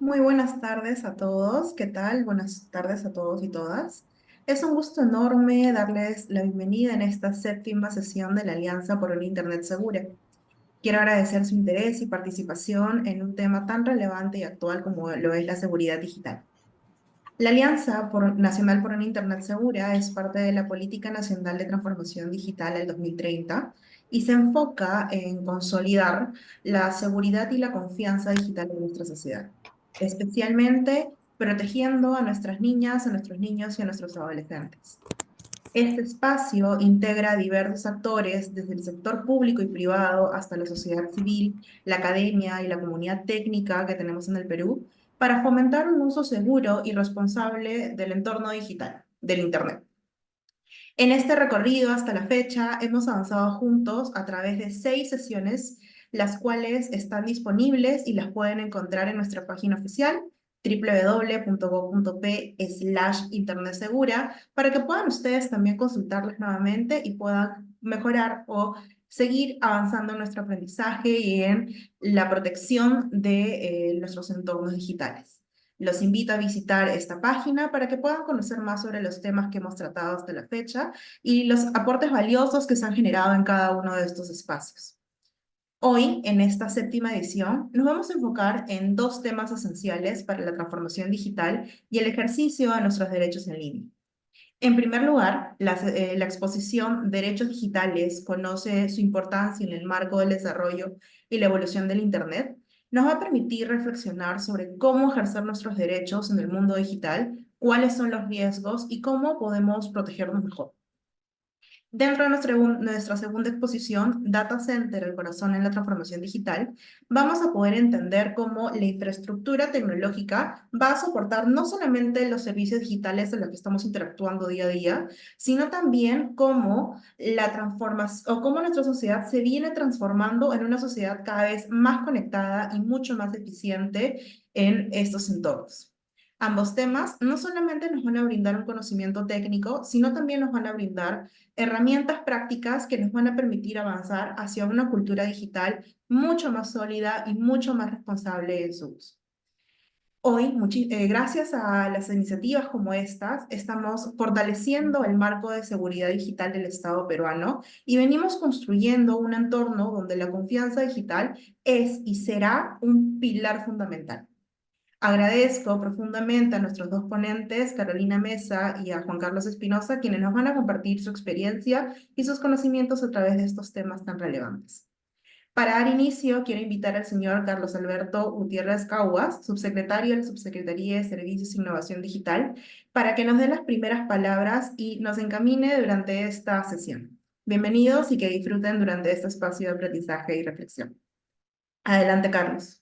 Muy buenas tardes a todos. ¿Qué tal? Buenas tardes a todos y todas. Es un gusto enorme darles la bienvenida en esta séptima sesión de la Alianza por una Internet Segura. Quiero agradecer su interés y participación en un tema tan relevante y actual como lo es la seguridad digital. La Nacional por una Internet Segura es parte de la Política Nacional de Transformación Digital del 2030 y se enfoca en consolidar la seguridad y la confianza digital de nuestra sociedad, especialmente protegiendo a nuestras niñas, a nuestros niños y a nuestros adolescentes. Este espacio integra a diversos actores, desde el sector público y privado hasta la sociedad civil, la academia y la comunidad técnica que tenemos en el Perú, para fomentar un uso seguro y responsable del entorno digital, del Internet. En este recorrido hasta la fecha hemos avanzado juntos a través de 6 sesiones, las cuales están disponibles y las pueden encontrar en nuestra página oficial www.go.p/internetsegura para que puedan ustedes también consultarlas nuevamente y puedan mejorar o seguir avanzando en nuestro aprendizaje y en la protección de nuestros entornos digitales. Los invito a visitar esta página para que puedan conocer más sobre los temas que hemos tratado hasta la fecha y los aportes valiosos que se han generado en cada uno de estos espacios. Hoy, en esta séptima edición, nos vamos a enfocar en dos temas esenciales para la transformación digital y el ejercicio de nuestros derechos en línea. En primer lugar, la exposición Derechos Digitales conoce su importancia en el marco del desarrollo y la evolución del Internet. Nos va a permitir reflexionar sobre cómo ejercer nuestros derechos en el mundo digital, cuáles son los riesgos y cómo podemos protegernos mejor. Dentro de nuestra segunda exposición, Data Center, el corazón en la transformación digital, vamos a poder entender cómo la infraestructura tecnológica va a soportar no solamente los servicios digitales en los que estamos interactuando día a día, sino también cómo la transformación o cómo nuestra sociedad se viene transformando en una sociedad cada vez más conectada y mucho más eficiente en estos entornos. Ambos temas no solamente nos van a brindar un conocimiento técnico, sino también nos van a brindar herramientas prácticas que nos van a permitir avanzar hacia una cultura digital mucho más sólida y mucho más responsable en su uso. Hoy, gracias a las iniciativas como estas, estamos fortaleciendo el marco de seguridad digital del Estado peruano y venimos construyendo un entorno donde la confianza digital es y será un pilar fundamental. Agradezco profundamente a nuestros dos ponentes, Carolina Mesa y a Juan Carlos Espinosa, quienes nos van a compartir su experiencia y sus conocimientos a través de estos temas tan relevantes. Para dar inicio, quiero invitar al señor Carlos Alberto Gutiérrez Cauas, subsecretario de la Subsecretaría de Servicios e Innovación Digital, para que nos dé las primeras palabras y nos encamine durante esta sesión. Bienvenidos y que disfruten durante este espacio de aprendizaje y reflexión. Adelante, Carlos.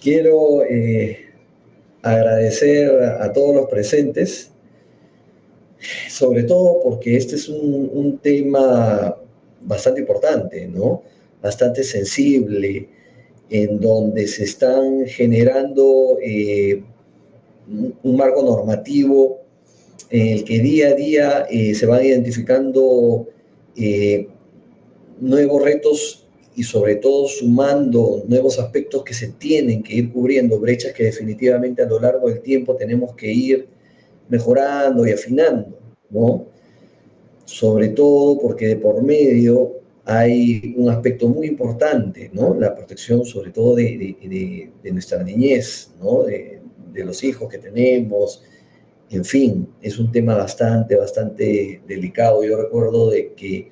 Quiero agradecer a todos los presentes, sobre todo porque este es un tema bastante importante, ¿no? Bastante sensible, en donde se están generando un marco normativo en el que día a día se van identificando eh, nuevos retos y sobre todo sumando nuevos aspectos que se tienen que ir cubriendo, brechas que definitivamente a lo largo del tiempo tenemos que ir mejorando y afinando, ¿no? Sobre todo porque de por medio hay un aspecto muy importante, ¿no? La protección sobre todo de nuestra niñez, ¿no? De los hijos que tenemos, en fin, es un tema bastante delicado. Yo recuerdo de que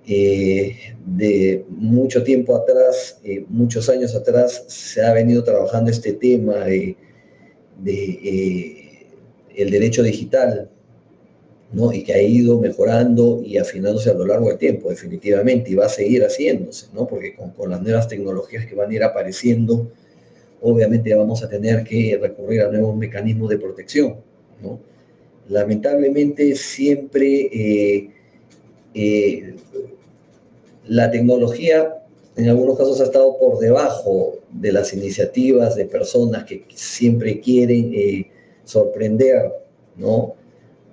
de mucho tiempo atrás, muchos años atrás, se ha venido trabajando este tema de el derecho digital, ¿no? Y que ha ido mejorando y afinándose a lo largo del tiempo, definitivamente, y va a seguir haciéndose, ¿no? Porque con las nuevas tecnologías que van a ir apareciendo, obviamente vamos a tener que recurrir a nuevos mecanismos de protección, ¿no? Lamentablemente siempre eh, la tecnología en algunos casos ha estado por debajo de las iniciativas de personas que siempre quieren sorprender, ¿no?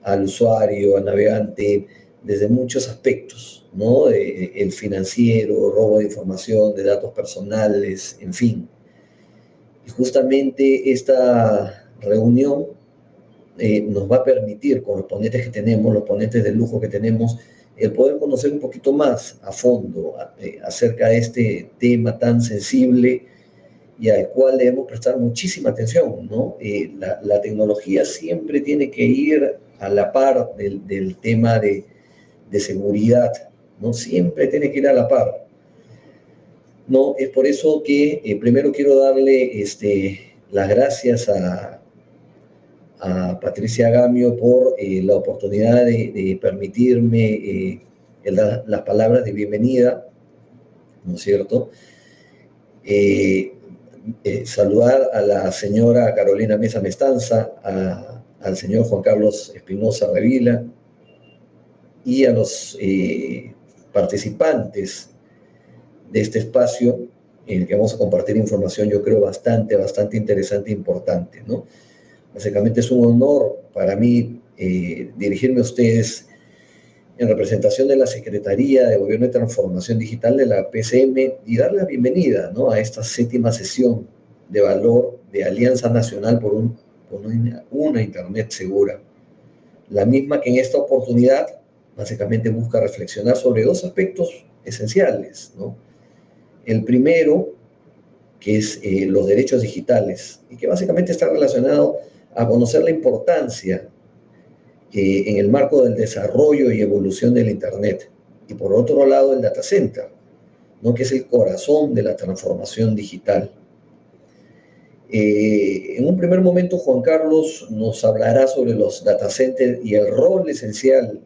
Al usuario, al navegante, desde muchos aspectos, ¿no? El financiero, robo de información, de datos personales, en fin. Y justamente esta reunión nos va a permitir, con los ponentes que tenemos, los ponentes de lujo que tenemos, el poder conocer un poquito más a fondo acerca de este tema tan sensible y al cual debemos prestar muchísima atención, ¿no? La tecnología siempre tiene que ir a la par del tema de seguridad, ¿no? Siempre tiene que ir a la par. No, es por eso que primero quiero darle las gracias a Patricia Gamio por la oportunidad de permitirme las palabras de bienvenida, ¿no es cierto? Eh, Saludar a la señora Carolina Mesa Mestanza, al señor Juan Carlos Espinosa Revila y a los participantes de este espacio en el que vamos a compartir información, yo creo, bastante interesante e importante, ¿no? Básicamente es un honor para mí dirigirme a ustedes en representación de la Secretaría de Gobierno y Transformación Digital de la PCM y darle la bienvenida, ¿no?, a esta séptima sesión de valor de Alianza Nacional por una Internet segura. La misma que en esta oportunidad básicamente busca reflexionar sobre dos aspectos esenciales, ¿no? El primero, que es los derechos digitales, y que básicamente está relacionado a conocer la importancia en el marco del desarrollo y evolución del Internet. Y por otro lado, el data center, ¿no?, que es el corazón de la transformación digital. En un primer momento, Juan Carlos nos hablará sobre los data centers y el rol esencial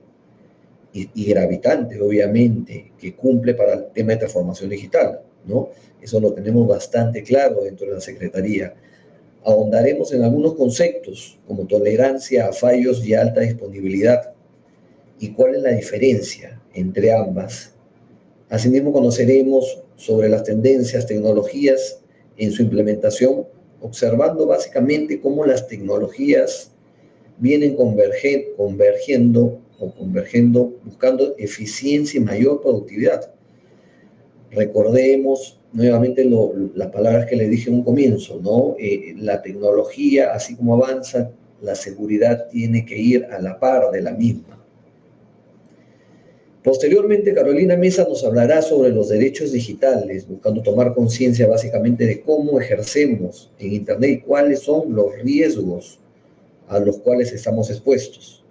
y gravitante, obviamente, que cumple para el tema de transformación digital, ¿no? Eso lo tenemos bastante claro dentro de la Secretaría. Ahondaremos en algunos conceptos como tolerancia a fallos y alta disponibilidad y cuál es la diferencia entre ambas. Asimismo, conoceremos sobre las tendencias, tecnologías en su implementación, observando básicamente cómo las tecnologías vienen convergiendo, buscando eficiencia y mayor productividad. Recordemos nuevamente las palabras que les dije en un comienzo, ¿no? La tecnología, así como avanza, la seguridad tiene que ir a la par de la misma. Posteriormente, Carolina Mesa nos hablará sobre los derechos digitales, buscando tomar conciencia básicamente de cómo ejercemos en Internet y cuáles son los riesgos a los cuales estamos expuestos.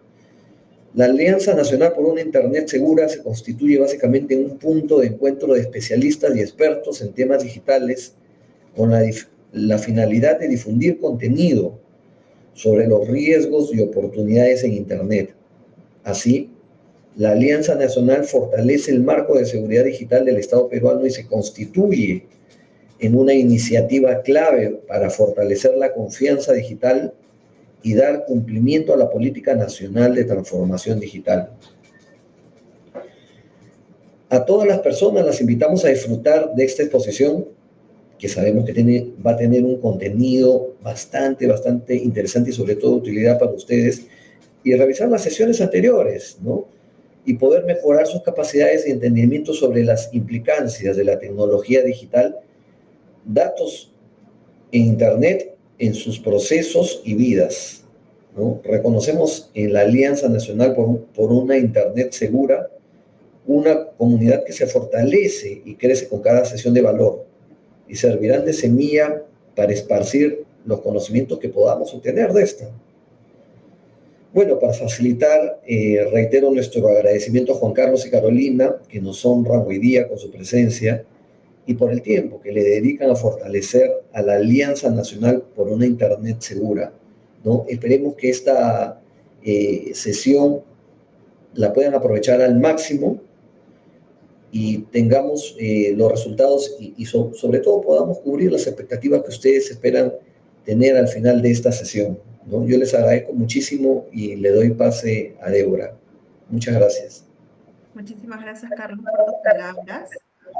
La Alianza Nacional por una Internet Segura se constituye básicamente en un punto de encuentro de especialistas y expertos en temas digitales con la finalidad de difundir contenido sobre los riesgos y oportunidades en Internet. Así, la Alianza Nacional fortalece el marco de seguridad digital del Estado peruano y se constituye en una iniciativa clave para fortalecer la confianza digital y dar cumplimiento a la política nacional de transformación digital. A todas las personas las invitamos a disfrutar de esta exposición que sabemos que va a tener un contenido bastante interesante y sobre todo de utilidad para ustedes, y revisar las sesiones anteriores, ¿no?, y poder mejorar sus capacidades y entendimiento sobre las implicancias de la tecnología digital, datos en Internet, en sus procesos y vidas, ¿no? Reconocemos en la Alianza Nacional por una Internet segura una comunidad que se fortalece y crece con cada sesión de valor y servirán de semilla para esparcir los conocimientos que podamos obtener de esta. Bueno, para facilitar, reitero nuestro agradecimiento a Juan Carlos y Carolina, que nos honran hoy día con su presencia, y por el tiempo que le dedican a fortalecer a la Alianza Nacional por una Internet segura, ¿no? Esperemos que esta sesión la puedan aprovechar al máximo y tengamos los resultados y sobre todo podamos cubrir las expectativas que ustedes esperan tener al final de esta sesión, ¿no? Yo les agradezco muchísimo y le doy pase a Débora. Muchas gracias. Muchísimas gracias, Carlos, por tus palabras,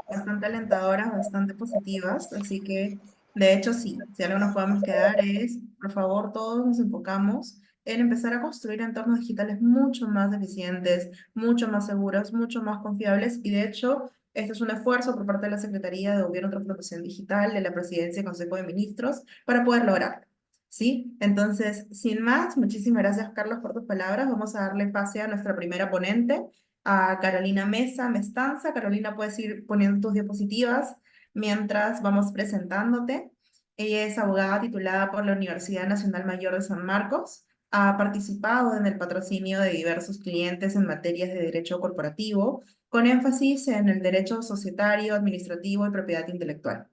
bastante alentadoras, bastante positivas. Así que, de hecho, sí, si algo nos podemos quedar es, por favor, todos nos enfocamos en empezar a construir entornos digitales mucho más eficientes, mucho más seguros, mucho más confiables y, de hecho, Este es un esfuerzo por parte de la Secretaría de Gobierno y Transformación Digital de la Presidencia y Consejo de Ministros para poder lograrlo. ¿Sí? Entonces, sin más, muchísimas gracias, Carlos, por tus palabras. Vamos a darle pase a nuestra primera ponente, a Carolina Mesa Mestanza. Carolina, puedes ir poniendo tus diapositivas mientras vamos presentándote. Ella es abogada titulada por la Universidad Nacional Mayor de San Marcos. Ha participado en el patrocinio de diversos clientes en materias de derecho corporativo, con énfasis en el derecho societario, administrativo y propiedad intelectual.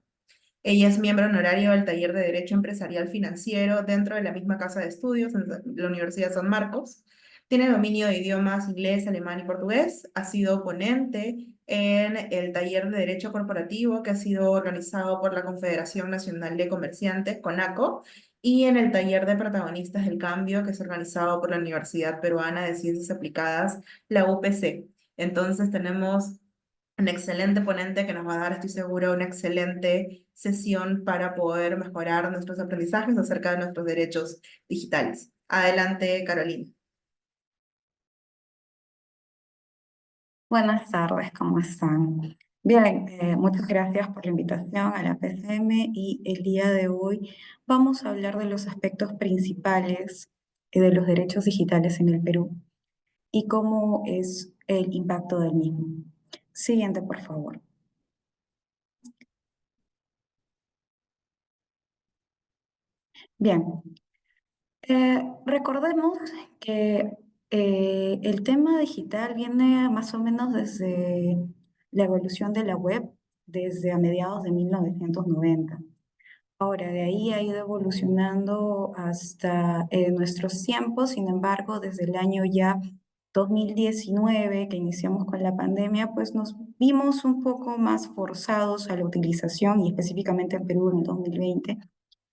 Ella es miembro honorario del taller de Derecho Empresarial Financiero dentro de la misma casa de estudios en la Universidad de San Marcos. Tiene dominio de idiomas inglés, alemán y portugués. Ha sido ponente en el taller de Derecho Corporativo que ha sido organizado por la Confederación Nacional de Comerciantes, CONACO, y en el taller de Protagonistas del Cambio que es organizado por la Universidad Peruana de Ciencias Aplicadas, la UPC. Entonces tenemos un excelente ponente que nos va a dar, estoy segura, una excelente sesión para poder mejorar nuestros aprendizajes acerca de nuestros derechos digitales. Adelante, Carolina. Buenas tardes, ¿cómo están? Bien, muchas gracias por la invitación a la PCM y el día de hoy vamos a hablar de los aspectos principales de los derechos digitales en el Perú y cómo es el impacto del mismo. Siguiente, por favor. Bien, recordemos que el tema digital viene más o menos desde la evolución de la web, desde a mediados de 1990. Ahora, de ahí ha ido evolucionando hasta nuestros tiempos, sin embargo, desde el año ya 2019, que iniciamos con la pandemia, pues nos vimos un poco más forzados a la utilización, y específicamente en Perú en el 2020,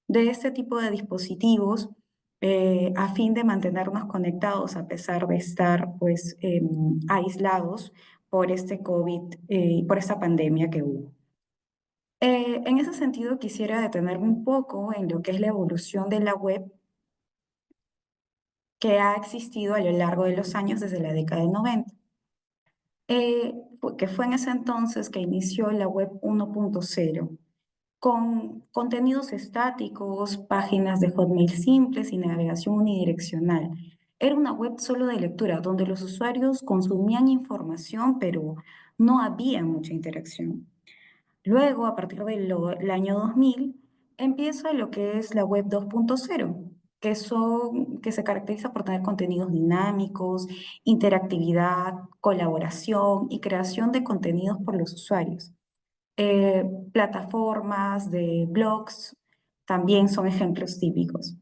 de este tipo de dispositivos a fin de mantenernos conectados a pesar de estar pues aislados por este COVID, por esta pandemia que hubo. En ese sentido, quisiera detenerme un poco en lo que es la evolución de la web que ha existido a lo largo de los años desde la década del 90, que fue en ese entonces que inició la web 1.0, con contenidos estáticos, páginas de Hotmail simples y navegación unidireccional. Era una web solo de lectura, donde los usuarios consumían información, pero no había mucha interacción. Luego, a partir del año 2000, empieza lo que es la web 2.0, que se caracteriza por tener contenidos dinámicos, interactividad, colaboración y creación de contenidos por los usuarios. Plataformas de blogs también son ejemplos típicos.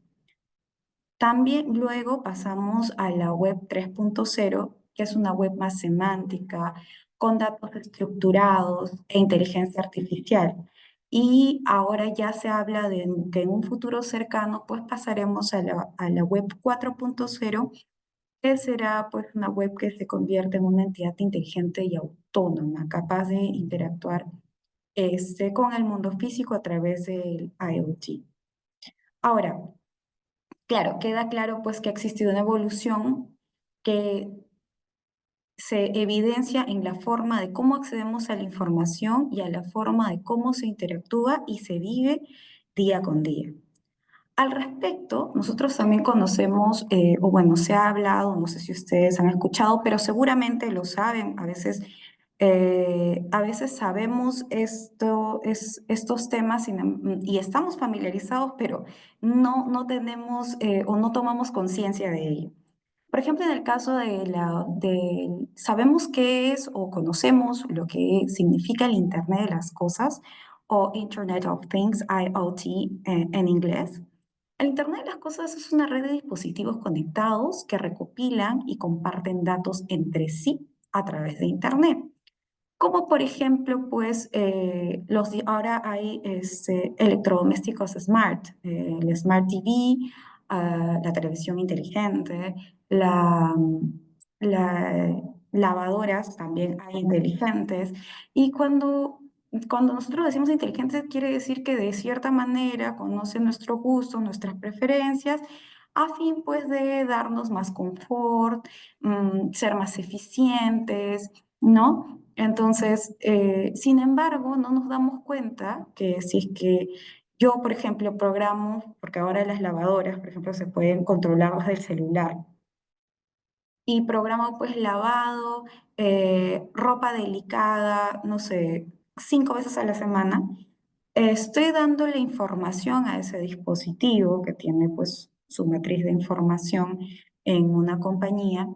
También luego pasamos a la web 3.0, que es una web más semántica, con datos estructurados e inteligencia artificial. Y ahora ya se habla de que en un futuro cercano pues pasaremos a la web 4.0, que será pues una web que se convierte en una entidad inteligente y autónoma, capaz de interactuar con el mundo físico a través del IoT. Ahora, claro, queda claro pues que ha existido una evolución que se evidencia en la forma de cómo accedemos a la información y a la forma de cómo se interactúa y se vive día con día. Al respecto, nosotros también conocemos, o bueno, se ha hablado, no sé si ustedes han escuchado, pero seguramente lo saben, a veces sabemos estos temas y estamos familiarizados, pero no tenemos o no tomamos conciencia de ello. Por ejemplo, en el caso sabemos qué es o conocemos lo que significa el Internet de las Cosas o Internet of Things, IoT en inglés. El Internet de las Cosas es una red de dispositivos conectados que recopilan y comparten datos entre sí a través de Internet. Como por ejemplo, pues ahora hay electrodomésticos smart, el Smart TV, la televisión inteligente, la lavadoras también hay inteligentes. Y cuando nosotros decimos inteligentes, quiere decir que de cierta manera conocen nuestros gustos, nuestras preferencias, a fin pues de darnos más confort, ser más eficientes, ¿no? Entonces, sin embargo, no nos damos cuenta que si es que yo, por ejemplo, programo, porque ahora las lavadoras, por ejemplo, se pueden controlar desde el celular, y programo pues lavado, ropa delicada, no sé, 5 veces a la semana, estoy dándole información a ese dispositivo que tiene pues su matriz de información en una compañía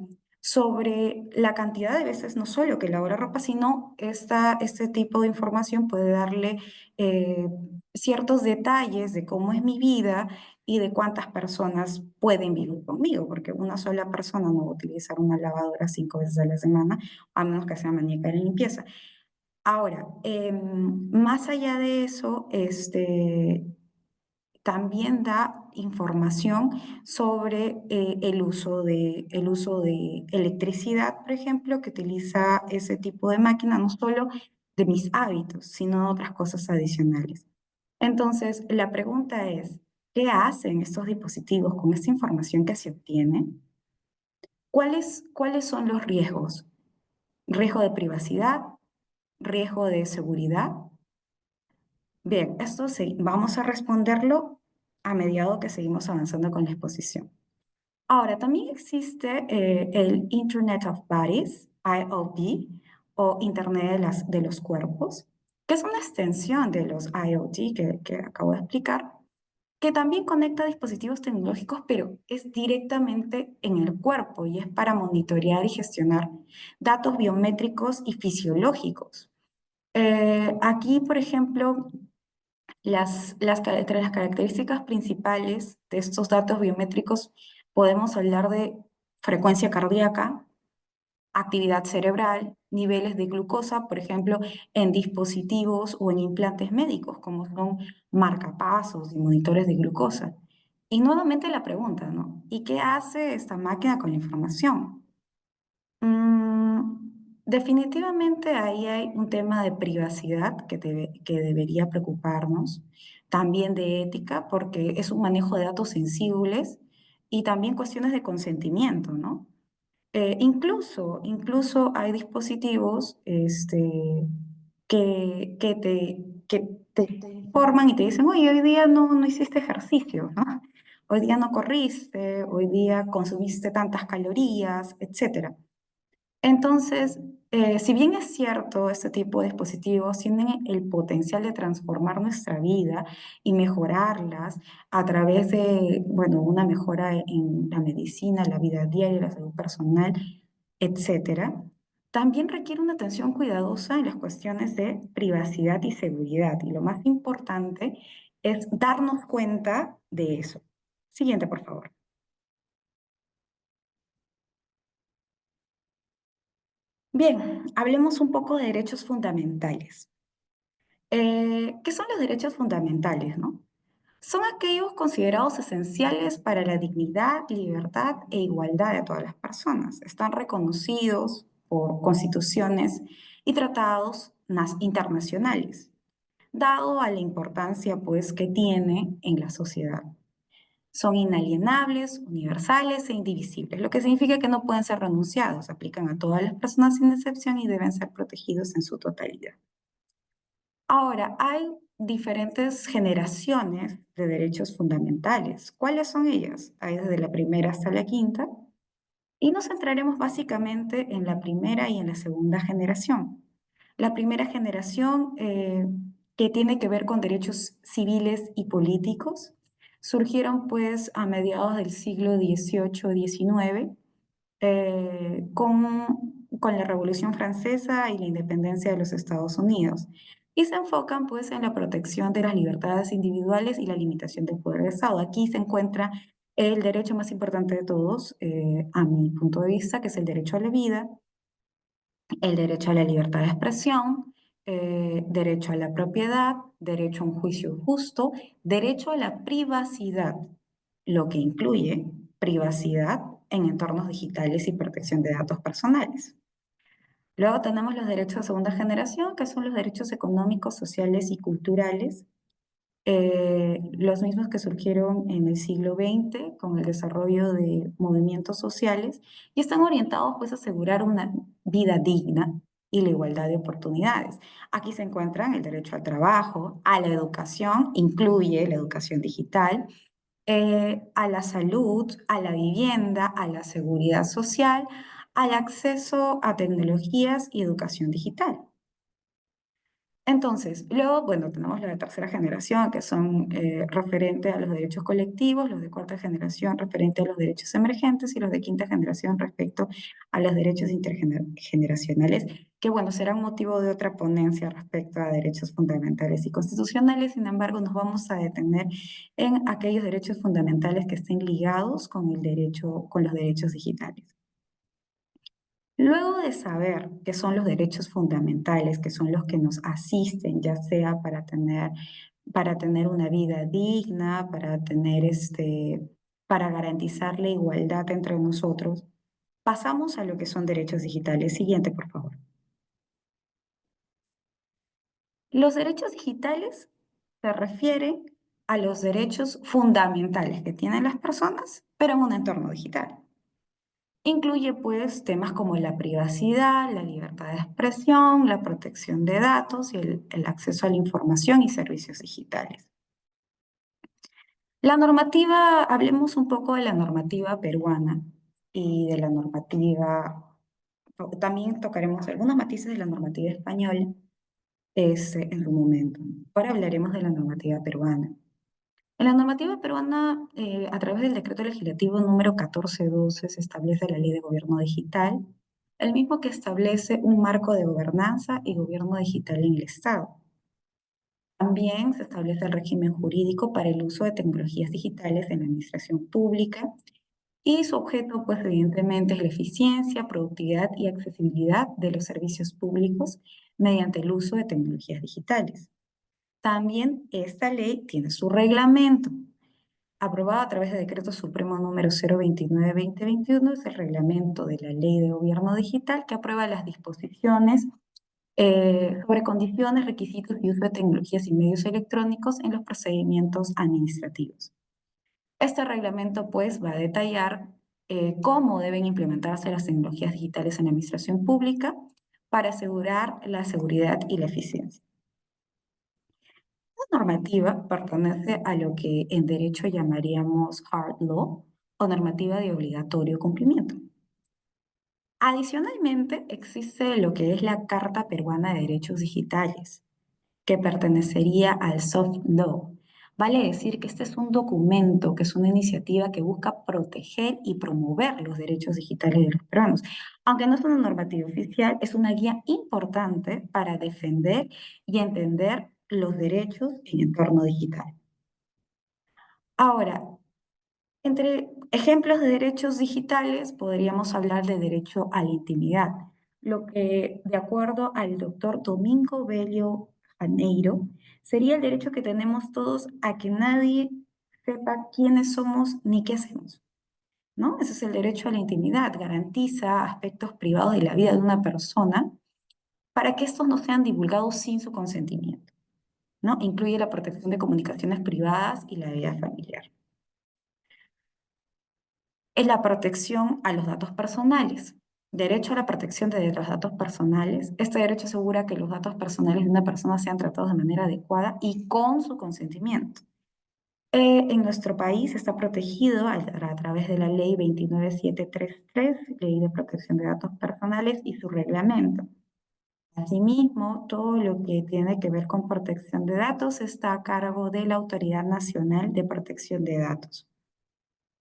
sobre la cantidad de veces, no solo que lavo la ropa, sino este tipo de información puede darle eh, ciertos detalles de cómo es mi vida y de cuántas personas pueden vivir conmigo, porque una sola persona no va a utilizar una lavadora 5 veces a la semana, a menos que sea maníaca de limpieza. Ahora, más allá de eso, también da información sobre el uso de electricidad, por ejemplo, que utiliza ese tipo de máquina, no solo de mis hábitos, sino de otras cosas adicionales. Entonces, la pregunta es, ¿qué hacen estos dispositivos con esta información que se obtiene? ¿Cuáles son los riesgos? ¿Riesgo de privacidad? ¿Riesgo de seguridad? Bien, esto sí, vamos a responderlo a medida que seguimos avanzando con la exposición. Ahora, también existe el Internet of Bodies, IoT, o Internet de los cuerpos, que es una extensión de los IoT que acabo de explicar, que también conecta dispositivos tecnológicos, pero es directamente en el cuerpo y es para monitorear y gestionar datos biométricos y fisiológicos. Aquí, por ejemplo, entre las características principales de estos datos biométricos podemos hablar de frecuencia cardíaca, actividad cerebral, niveles de glucosa, por ejemplo, en dispositivos o en implantes médicos, como son marcapasos y monitores de glucosa. Y nuevamente la pregunta, ¿no? ¿Y qué hace esta máquina con la información? Definitivamente ahí hay un tema de privacidad que debería preocuparnos, también de ética, porque es un manejo de datos sensibles y también cuestiones de consentimiento, ¿no? Incluso hay dispositivos que te informan y te dicen, oye, hoy día no hiciste ejercicio, ¿no? Hoy día no corriste, hoy día consumiste tantas calorías, etcétera. Entonces, si bien es cierto, este tipo de dispositivos tienen el potencial de transformar nuestra vida y mejorarlas a través de, bueno, una mejora en la medicina, la vida diaria, la salud personal, etcétera, también requiere una atención cuidadosa en las cuestiones de privacidad y seguridad. Y lo más importante es darnos cuenta de eso. Siguiente, por favor. Bien, hablemos un poco de derechos fundamentales. ¿Qué son los derechos fundamentales, no? Son aquellos considerados esenciales para la dignidad, libertad e igualdad de todas las personas. Están reconocidos por constituciones y tratados internacionales, dado a la importancia pues, que tiene en la sociedad. Son inalienables, universales e indivisibles, lo que significa que no pueden ser renunciados, aplican a todas las personas sin excepción y deben ser protegidos en su totalidad. Ahora, hay diferentes generaciones de derechos fundamentales. ¿Cuáles son ellas? Hay desde la primera hasta la quinta. Y nos centraremos básicamente en la primera y en la segunda generación. La primera generación, que tiene que ver con derechos civiles y políticos, surgieron pues a mediados del siglo XVIII-XIX con la Revolución Francesa y la independencia de los Estados Unidos. Y se enfocan pues en la protección de las libertades individuales y la limitación del poder del Estado. Aquí se encuentra el derecho más importante de todos, a mi punto de vista, que es el derecho a la vida, el derecho a la libertad de expresión, derecho a la propiedad, derecho a un juicio justo, derecho a la privacidad, lo que incluye privacidad en entornos digitales y protección de datos personales. Luego tenemos los derechos de segunda generación, que son los derechos económicos, sociales y culturales, los mismos que surgieron en el siglo XX con el desarrollo de movimientos sociales y están orientados pues a asegurar una vida digna y la igualdad de oportunidades. Aquí se encuentran el derecho al trabajo, a la educación, incluye la educación digital, a la salud, a la vivienda, a la seguridad social, al acceso a tecnologías y educación digital. Entonces, luego, bueno, tenemos los de tercera generación, que son referentes a los derechos colectivos, los de cuarta generación referente a los derechos emergentes y los de quinta generación respecto a los derechos intergeneracionales, que bueno, serán motivo de otra ponencia respecto a derechos fundamentales y constitucionales. Sin embargo, nos vamos a detener en aquellos derechos fundamentales que estén ligados con el derecho, con los derechos digitales. Luego de saber qué son los derechos fundamentales, que son los que nos asisten, ya sea para tener una vida digna, para garantizar la igualdad entre nosotros, pasamos a lo que son derechos digitales. Siguiente, por favor. Los derechos digitales se refieren a los derechos fundamentales que tienen las personas, pero en un entorno digital. Incluye pues temas como la privacidad, la libertad de expresión, la protección de datos y el acceso a la información y servicios digitales. La normativa, hablemos un poco de la normativa peruana y de la normativa, también tocaremos algunos matices de la normativa española en su momento. Ahora hablaremos de la normativa peruana. En la normativa peruana, a través del decreto legislativo número 1412, se establece la Ley de Gobierno Digital, el mismo que establece un marco de gobernanza y gobierno digital en el Estado. También se establece el régimen jurídico para el uso de tecnologías digitales en la administración pública y su objeto, pues evidentemente, es la eficiencia, productividad y accesibilidad de los servicios públicos mediante el uso de tecnologías digitales. También esta ley tiene su reglamento, aprobado a través de Decreto Supremo número 029-2021, es el reglamento de la Ley de Gobierno Digital que aprueba las disposiciones sobre condiciones, requisitos y uso de tecnologías y medios electrónicos en los procedimientos administrativos. Este reglamento pues va a detallar cómo deben implementarse las tecnologías digitales en la administración pública para asegurar la seguridad y la eficiencia. La normativa pertenece a lo que en derecho llamaríamos hard law o normativa de obligatorio cumplimiento. Adicionalmente, existe lo que es la Carta Peruana de Derechos Digitales, que pertenecería al soft law. Vale decir que este es un documento, que es una iniciativa que busca proteger y promover los derechos digitales de los peruanos. Aunque no es una normativa oficial, es una guía importante para defender y entender los derechos en entorno digital. Ahora, entre ejemplos de derechos digitales podríamos hablar de derecho a la intimidad, lo que, de acuerdo al doctor Domingo Bello Janeiro, sería el derecho que tenemos todos a que nadie sepa quiénes somos ni qué hacemos, ¿no? Ese es el derecho a la intimidad, garantiza aspectos privados de la vida de una persona para que estos no sean divulgados sin su consentimiento, ¿no? Incluye la protección de comunicaciones privadas y la vida familiar. Es la protección a los datos personales. Derecho a la protección de los datos personales. Este derecho asegura que los datos personales de una persona sean tratados de manera adecuada y con su consentimiento. En nuestro país está protegido a través de la Ley 29733, Ley de Protección de Datos Personales y su reglamento. Asimismo, todo lo que tiene que ver con protección de datos está a cargo de la Autoridad Nacional de Protección de Datos.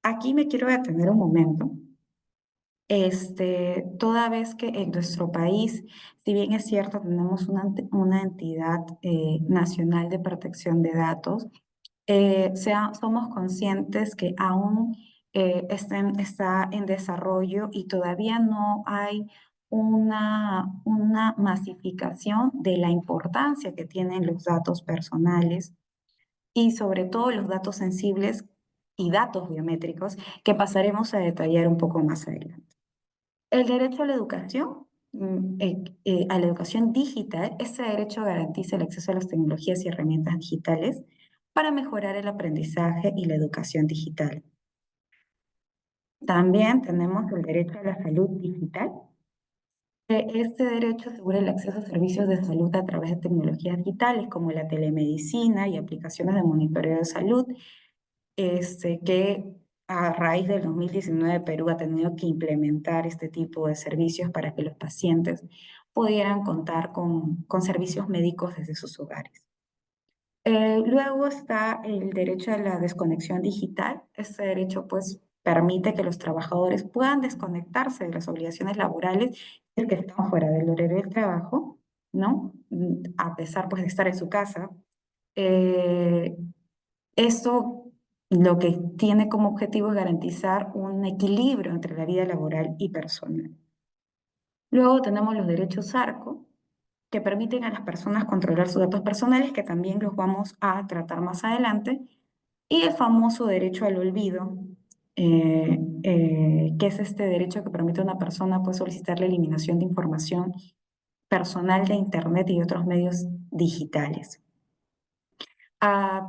Aquí me quiero detener un momento. Toda vez que en nuestro país, si bien es cierto, tenemos una entidad nacional de protección de datos, somos conscientes que aún está en desarrollo y todavía no hay una masificación de la importancia que tienen los datos personales y sobre todo los datos sensibles y datos biométricos que pasaremos a detallar un poco más adelante. El derecho a la educación, a la educación digital, este derecho garantiza el acceso a las tecnologías y herramientas digitales para mejorar el aprendizaje y la educación digital. También tenemos el derecho a la salud digital. Este derecho asegura el acceso a servicios de salud a través de tecnologías digitales como la telemedicina y aplicaciones de monitoreo de salud, que a raíz del 2019 Perú ha tenido que implementar este tipo de servicios para que los pacientes pudieran contar con servicios médicos desde sus hogares. Luego está el derecho a la desconexión digital. Este derecho pues permite que los trabajadores puedan desconectarse de las obligaciones laborales que están fuera del horario del trabajo, ¿no? A pesar pues de estar en su casa. Eh, Esto lo que tiene como objetivo es garantizar un equilibrio entre la vida laboral y personal. Luego tenemos los derechos ARCO, que permiten a las personas controlar sus datos personales, que también los vamos a tratar más adelante, y el famoso derecho al olvido, que es este derecho que permite a una persona pues, solicitar la eliminación de información personal de Internet y de otros medios digitales.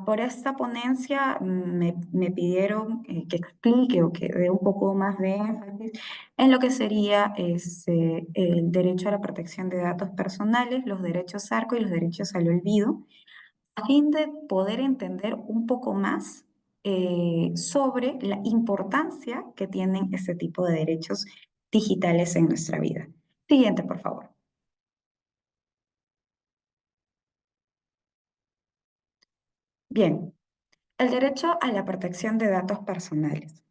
Por esta ponencia me pidieron que explique o que dé un poco más de énfasis en lo que sería el derecho a la protección de datos personales, los derechos ARCO y los derechos al olvido, a fin de poder entender un poco más sobre la importancia que tienen este tipo de derechos digitales en nuestra vida. Siguiente, por favor. Bien, el derecho a la protección de datos personales.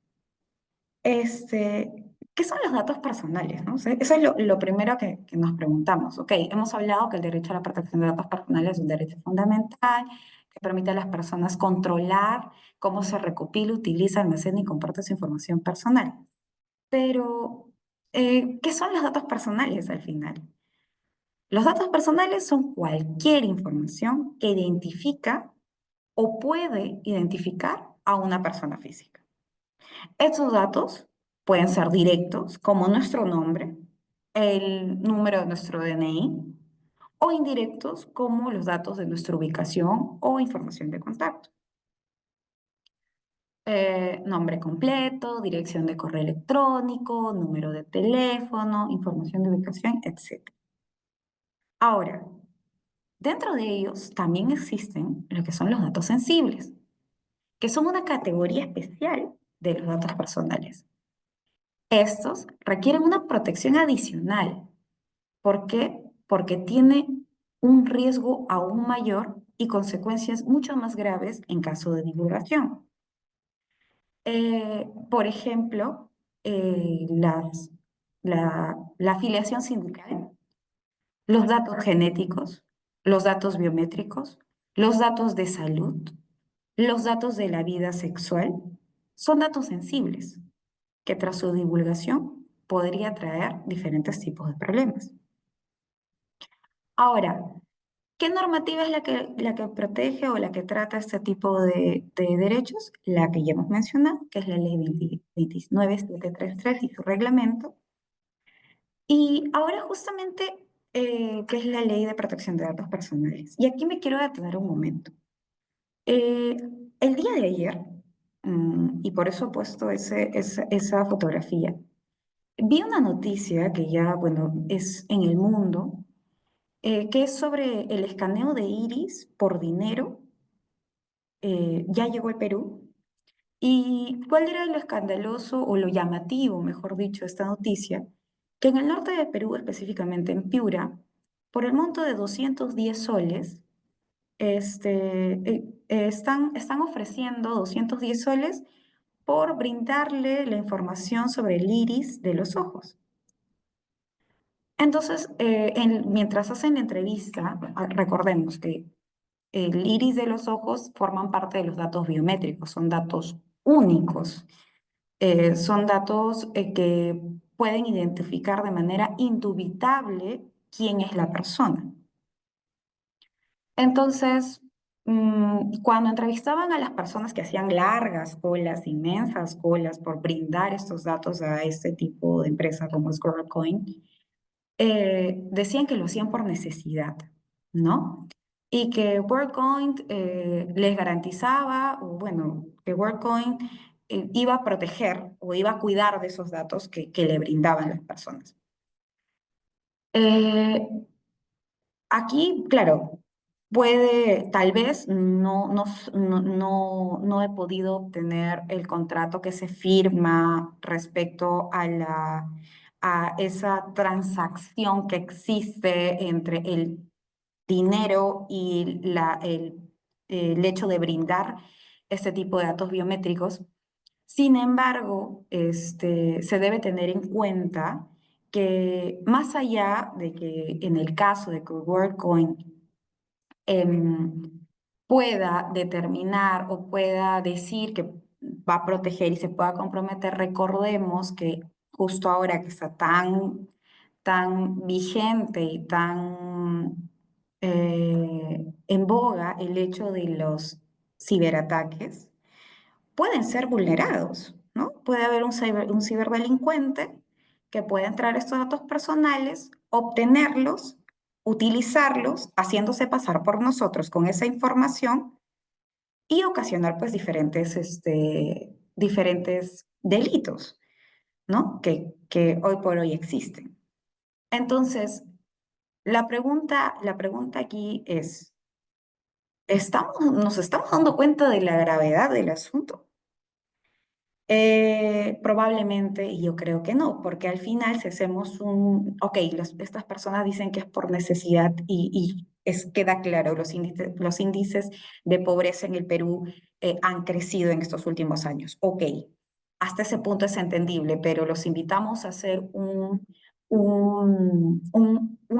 ¿Qué son los datos personales, no? O sea, eso es lo primero que nos preguntamos. Ok, hemos hablado que el derecho a la protección de datos personales es un derecho fundamental que permite a las personas controlar cómo se recopila, utiliza, almacena y comparte su información personal. Pero, ¿qué son los datos personales al final? Los datos personales son cualquier información que identifica o puede identificar a una persona física. Estos datos pueden ser directos, como nuestro nombre, el número de nuestro DNI, o indirectos, como los datos de nuestra ubicación o información de contacto. Nombre completo, dirección de correo electrónico, número de teléfono, información de ubicación, etc. Ahora, dentro de ellos también existen lo que son los datos sensibles, que son una categoría especial de los datos personales. Estos requieren una protección adicional. ¿Por qué? Porque tiene un riesgo aún mayor y consecuencias mucho más graves en caso de divulgación. Por ejemplo, la afiliación sindical, los datos genéticos, los datos biométricos, los datos de salud, los datos de la vida sexual, son datos sensibles que tras su divulgación podría traer diferentes tipos de problemas. Ahora, ¿qué normativa es la que protege o la que trata este tipo de derechos? La que ya hemos mencionado, que es la ley 29733 y su reglamento. Y ahora justamente, ¿qué es la ley de protección de datos personales? Y aquí me quiero detener un momento. Eh, el día de ayer, y por eso he puesto esa fotografía, vi una noticia que ya, bueno, es en el mundo, que es sobre el escaneo de iris por dinero. Ya llegó al Perú. ¿Y cuál era lo escandaloso o lo llamativo, mejor dicho, de esta noticia? Que en el norte de Perú, específicamente en Piura, por el monto de 210 soles, están ofreciendo 210 soles por brindarle la información sobre el iris de los ojos. Entonces, mientras hacen la entrevista, recordemos que el iris de los ojos forman parte de los datos biométricos, son datos únicos, son datos que pueden identificar de manera indubitable quién es la persona. Entonces, cuando entrevistaban a las personas que hacían largas colas, inmensas colas por brindar estos datos a este tipo de empresa como es WorldCoin, decían que lo hacían por necesidad, ¿no? Y que WorldCoin les garantizaba, o bueno, que WorldCoin iba a proteger o iba a cuidar de esos datos que le brindaban las personas. Eh, Aquí, claro, puede, tal vez no he podido obtener el contrato que se firma respecto a esa transacción que existe entre el dinero y el hecho de brindar este tipo de datos biométricos. Sin embargo, se debe tener en cuenta que más allá de que en el caso de que WorldCoin pueda determinar o pueda decir que va a proteger y se pueda comprometer, recordemos que justo ahora que está tan vigente y tan en boga el hecho de los ciberataques, pueden ser vulnerados, ¿no? Puede haber un ciberdelincuente que puede entrar a estos datos personales, obtenerlos, utilizarlos, haciéndose pasar por nosotros con esa información y ocasionar pues diferentes delitos, ¿no? Que hoy por hoy existen. Entonces, la pregunta aquí es, ¿nos estamos dando cuenta de la gravedad del asunto? Probablemente, y yo creo que no, porque al final si hacemos ok, estas personas dicen que es por necesidad queda claro, los índices de pobreza en el Perú han crecido en estos últimos años. Ok, hasta ese punto es entendible, pero los invitamos a hacer un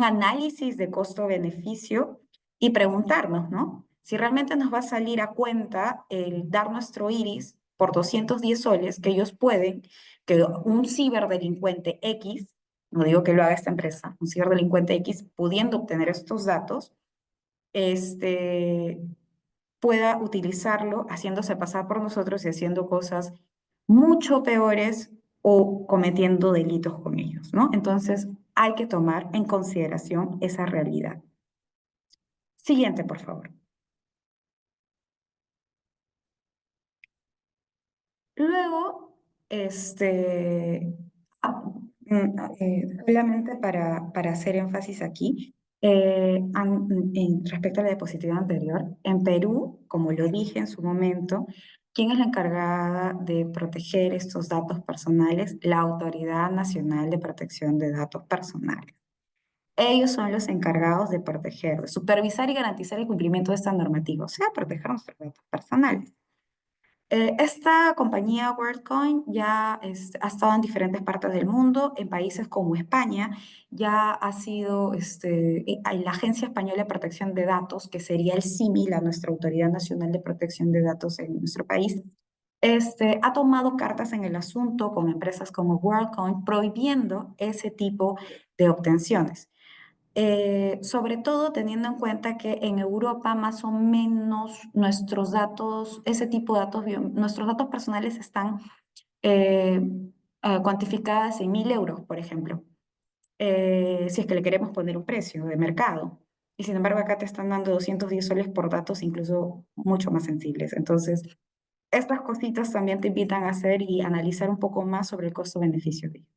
análisis de costo-beneficio y preguntarnos, ¿no? Si realmente nos va a salir a cuenta el dar nuestro iris por 210 soles, que ellos pueden, que un ciberdelincuente X, no digo que lo haga esta empresa, un ciberdelincuente X, pudiendo obtener estos datos, este, pueda utilizarlo haciéndose pasar por nosotros y haciendo cosas mucho peores o cometiendo delitos con ellos, ¿no? Entonces, hay que tomar en consideración esa realidad. Siguiente, por favor. Luego, ah, solamente para hacer énfasis aquí, respecto a la diapositiva anterior, en Perú, como lo dije en su momento, ¿quién es la encargada de proteger estos datos personales? La Autoridad Nacional de Protección de Datos Personales. Ellos son los encargados de proteger, de supervisar y garantizar el cumplimiento de esta normativa, o sea, proteger nuestros datos personales. Esta compañía WorldCoin ya ha estado en diferentes partes del mundo, en países como España, ya ha sido la Agencia Española de Protección de Datos, que sería el símil a nuestra Autoridad Nacional de Protección de Datos en nuestro país, ha tomado cartas en el asunto con empresas como WorldCoin, prohibiendo ese tipo de obtenciones. Sobre todo teniendo en cuenta que en Europa más o menos nuestros datos, ese tipo de datos, nuestros datos personales están eh, cuantificadas en 1.000 euros, por ejemplo, si es que le queremos poner un precio de mercado. Y sin embargo acá te están dando 210 soles por datos incluso mucho más sensibles. Entonces, estas cositas también te invitan a hacer y analizar un poco más sobre el costo-beneficio de ello.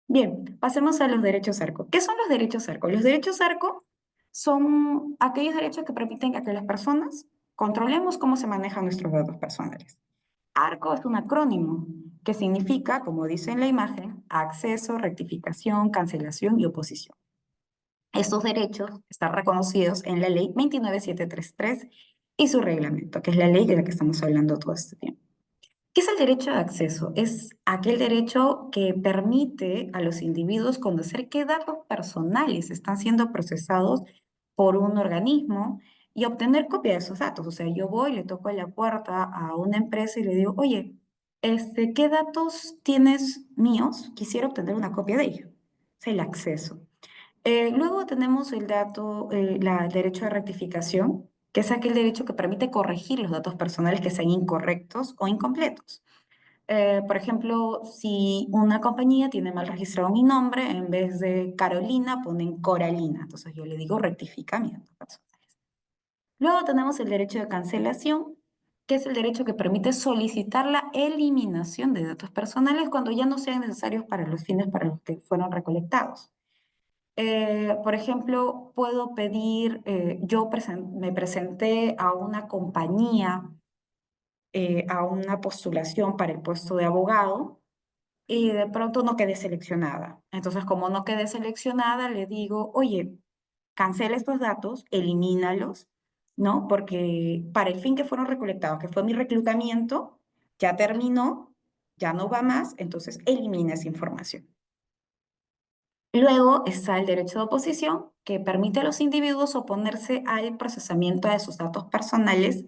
Bien, pasemos a los derechos ARCO. ¿Qué son los derechos ARCO? Los derechos ARCO son aquellos derechos que permiten a que las personas controlemos cómo se manejan nuestros datos personales. ARCO es un acrónimo que significa, como dice en la imagen, acceso, rectificación, cancelación y oposición. Estos derechos están reconocidos en la ley 29733 y su reglamento, que es la ley de la que estamos hablando todo este tiempo. ¿Qué es el derecho de acceso? Es aquel derecho que permite a los individuos conocer qué datos personales están siendo procesados por un organismo y obtener copia de esos datos. O sea, yo voy, le toco la puerta a una empresa y le digo, oye, ¿qué datos tienes míos? Quisiera obtener una copia de ello. Es el acceso. Luego tenemos el derecho de rectificación, que es aquel derecho que permite corregir los datos personales que sean incorrectos o incompletos. Por ejemplo, si una compañía tiene mal registrado mi nombre, en vez de Carolina ponen Coralina. Entonces yo le digo rectifica mi datos personales. Luego tenemos el derecho de cancelación, que es el derecho que permite solicitar la eliminación de datos personales cuando ya no sean necesarios para los fines para los que fueron recolectados. Por ejemplo, puedo pedir, me presenté a una compañía, a una postulación para el puesto de abogado y de pronto no quedé seleccionada. Entonces, como no quedé seleccionada, le digo, oye, cancela estos datos, elimínalos, ¿no? Porque para el fin que fueron recolectados, que fue mi reclutamiento, ya terminó, ya no va más, entonces elimina esa información. Luego está el derecho de oposición, que permite a los individuos oponerse al procesamiento de sus datos personales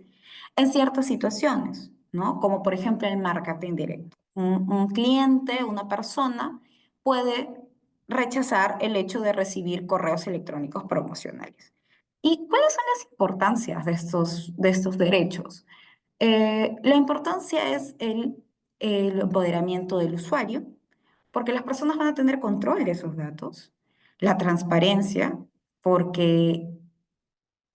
en ciertas situaciones, ¿no? Como por ejemplo el marketing directo. Un cliente, una persona, puede rechazar el hecho de recibir correos electrónicos promocionales. ¿Y cuáles son las importancias de estos derechos? La importancia es el empoderamiento del usuario, porque las personas van a tener control de esos datos, la transparencia, porque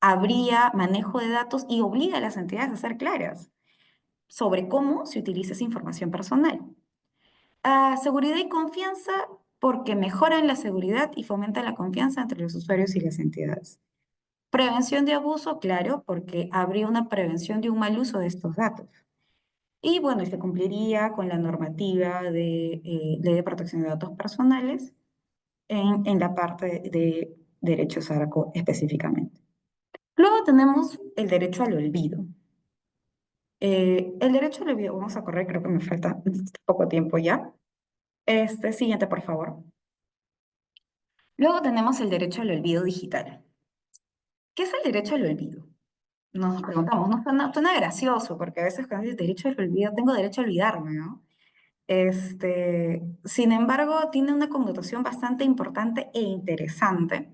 habría manejo de datos y obliga a las entidades a ser claras sobre cómo se utiliza esa información personal. Seguridad y confianza, porque mejoran la seguridad y fomentan la confianza entre los usuarios y las entidades. Prevención de abuso, claro, porque habría una prevención de un mal uso de estos datos. Y bueno, y se cumpliría con la normativa de Ley de Protección de Datos Personales en la parte de derechos ARCO específicamente. Luego tenemos el derecho al olvido. El derecho al olvido, vamos a correr, creo que me falta poco tiempo ya. Siguiente, por favor. Luego tenemos el derecho al olvido digital. ¿Qué es el derecho al olvido? Nos preguntamos, ¿no? Suena gracioso, porque a veces cuando dices derecho al olvido, tengo derecho a olvidarme, ¿no? Sin embargo, tiene una connotación bastante importante e interesante,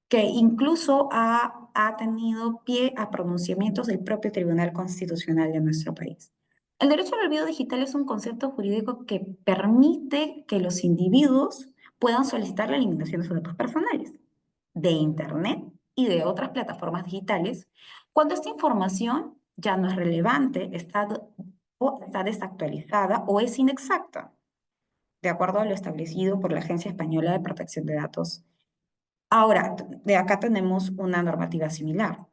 que incluso ha tenido pie a pronunciamientos del propio Tribunal Constitucional de nuestro país. El derecho al olvido digital es un concepto jurídico que permite que los individuos puedan solicitar la eliminación de sus datos personales, de Internet y de otras plataformas digitales, cuando esta información ya no es relevante, o está desactualizada o es inexacta, de acuerdo a lo establecido por la Agencia Española de Protección de Datos. Ahora, de acá tenemos una normativa similar.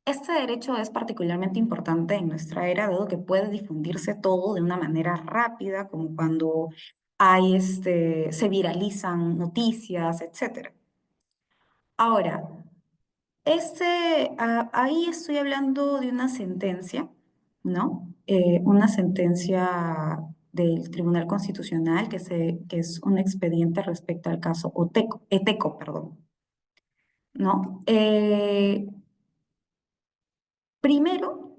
Este derecho es particularmente importante en nuestra era, dado que puede difundirse todo de una manera rápida, como cuando se viralizan noticias, etc. Ahora, ahí estoy hablando de una sentencia, ¿no? Una sentencia del Tribunal Constitucional que es un expediente respecto al caso Eteco, perdón, ¿no? Primero,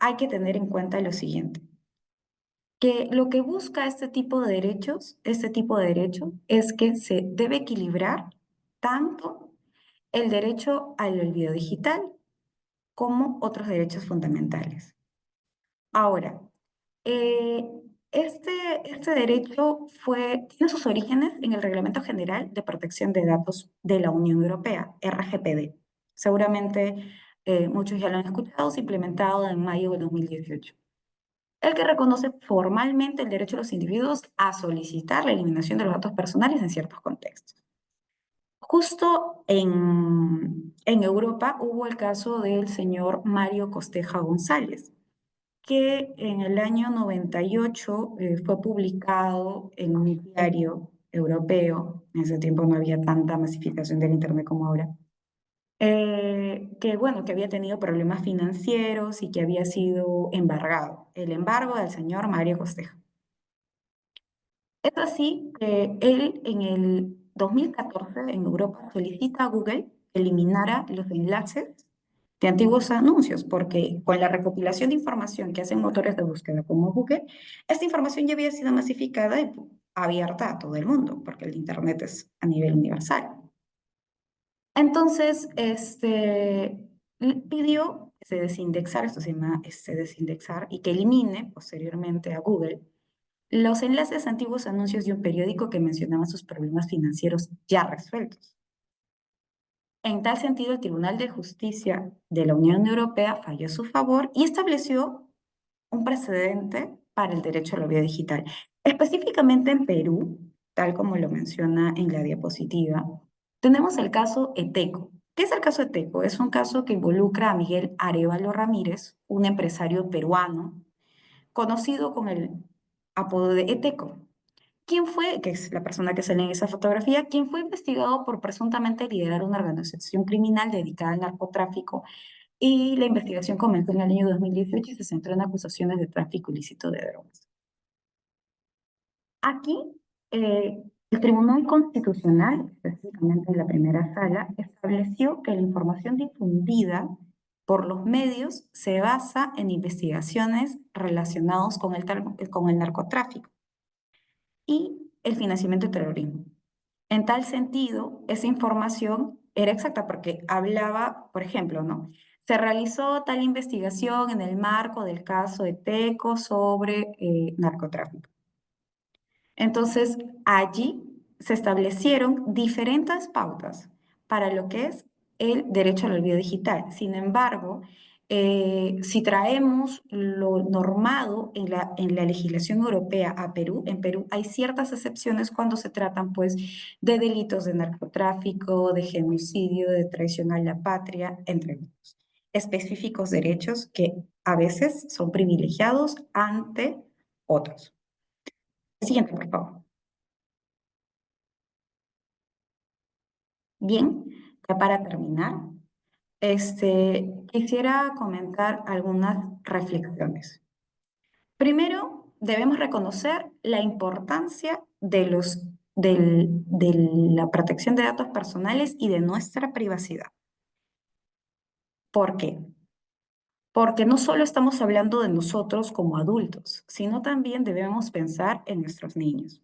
hay que tener en cuenta lo siguiente, que lo que busca este tipo de derecho, es que se debe equilibrar tanto el derecho al olvido digital como otros derechos fundamentales. Ahora, eh, este, este derecho tiene sus orígenes en el Reglamento General de Protección de Datos de la Unión Europea, RGPD. Seguramente muchos ya lo han escuchado, se implementado en mayo de 2018. El que reconoce formalmente el derecho de los individuos a solicitar la eliminación de los datos personales en ciertos contextos. Justo en Europa hubo el caso del señor Mario Costeja González, que en el año 98 fue publicado en un diario europeo. En ese tiempo no había tanta masificación del Internet como ahora. Que bueno, que había tenido problemas financieros y que había sido embargado. El embargo del señor Mario Costeja. Es así que él en el 2014 en Europa solicita a Google que eliminara los enlaces de antiguos anuncios, porque con la recopilación de información que hacen motores de búsqueda como Google, esta información ya había sido masificada y abierta a todo el mundo, porque el Internet es a nivel universal. Entonces, pidió que se desindexara, esto se llama desindexar, y que elimine posteriormente a Google los enlaces a antiguos anuncios de un periódico que mencionaba sus problemas financieros ya resueltos. En tal sentido, el Tribunal de Justicia de la Unión Europea falló a su favor y estableció un precedente para el derecho a la vía digital. Específicamente en Perú, tal como lo menciona en la diapositiva, tenemos el caso ETECO. ¿Qué es el caso ETECO? Es un caso que involucra a Miguel Arévalo Ramírez, un empresario peruano, conocido con el apodo de ETECO. ¿Quién fue, que es la persona que sale en esa fotografía, quien fue investigado por presuntamente liderar una organización criminal dedicada al narcotráfico? Y la investigación comenzó en el año 2018 y se centró en acusaciones de tráfico ilícito de drogas. Aquí, el Tribunal Constitucional, específicamente en la primera sala, estableció que la información difundida por los medios se basa en investigaciones relacionadas con el narcotráfico y el financiamiento del terrorismo. En tal sentido, esa información era exacta porque hablaba, por ejemplo, ¿no? Se realizó tal investigación en el marco del caso de Teco sobre narcotráfico. Entonces, allí se establecieron diferentes pautas para lo que es el derecho al olvido digital. Sin embargo, si traemos lo normado en la legislación europea a Perú, en Perú hay ciertas excepciones cuando se tratan pues de delitos de narcotráfico, de genocidio, de traición a la patria, entre otros. Específicos derechos que a veces son privilegiados ante otros. Siguiente, por favor. Bien, ya para terminar, quisiera comentar algunas reflexiones. Primero, debemos reconocer la importancia de la protección de datos personales y de nuestra privacidad. ¿Por qué? Porque no solo estamos hablando de nosotros como adultos, sino también debemos pensar en nuestros niños.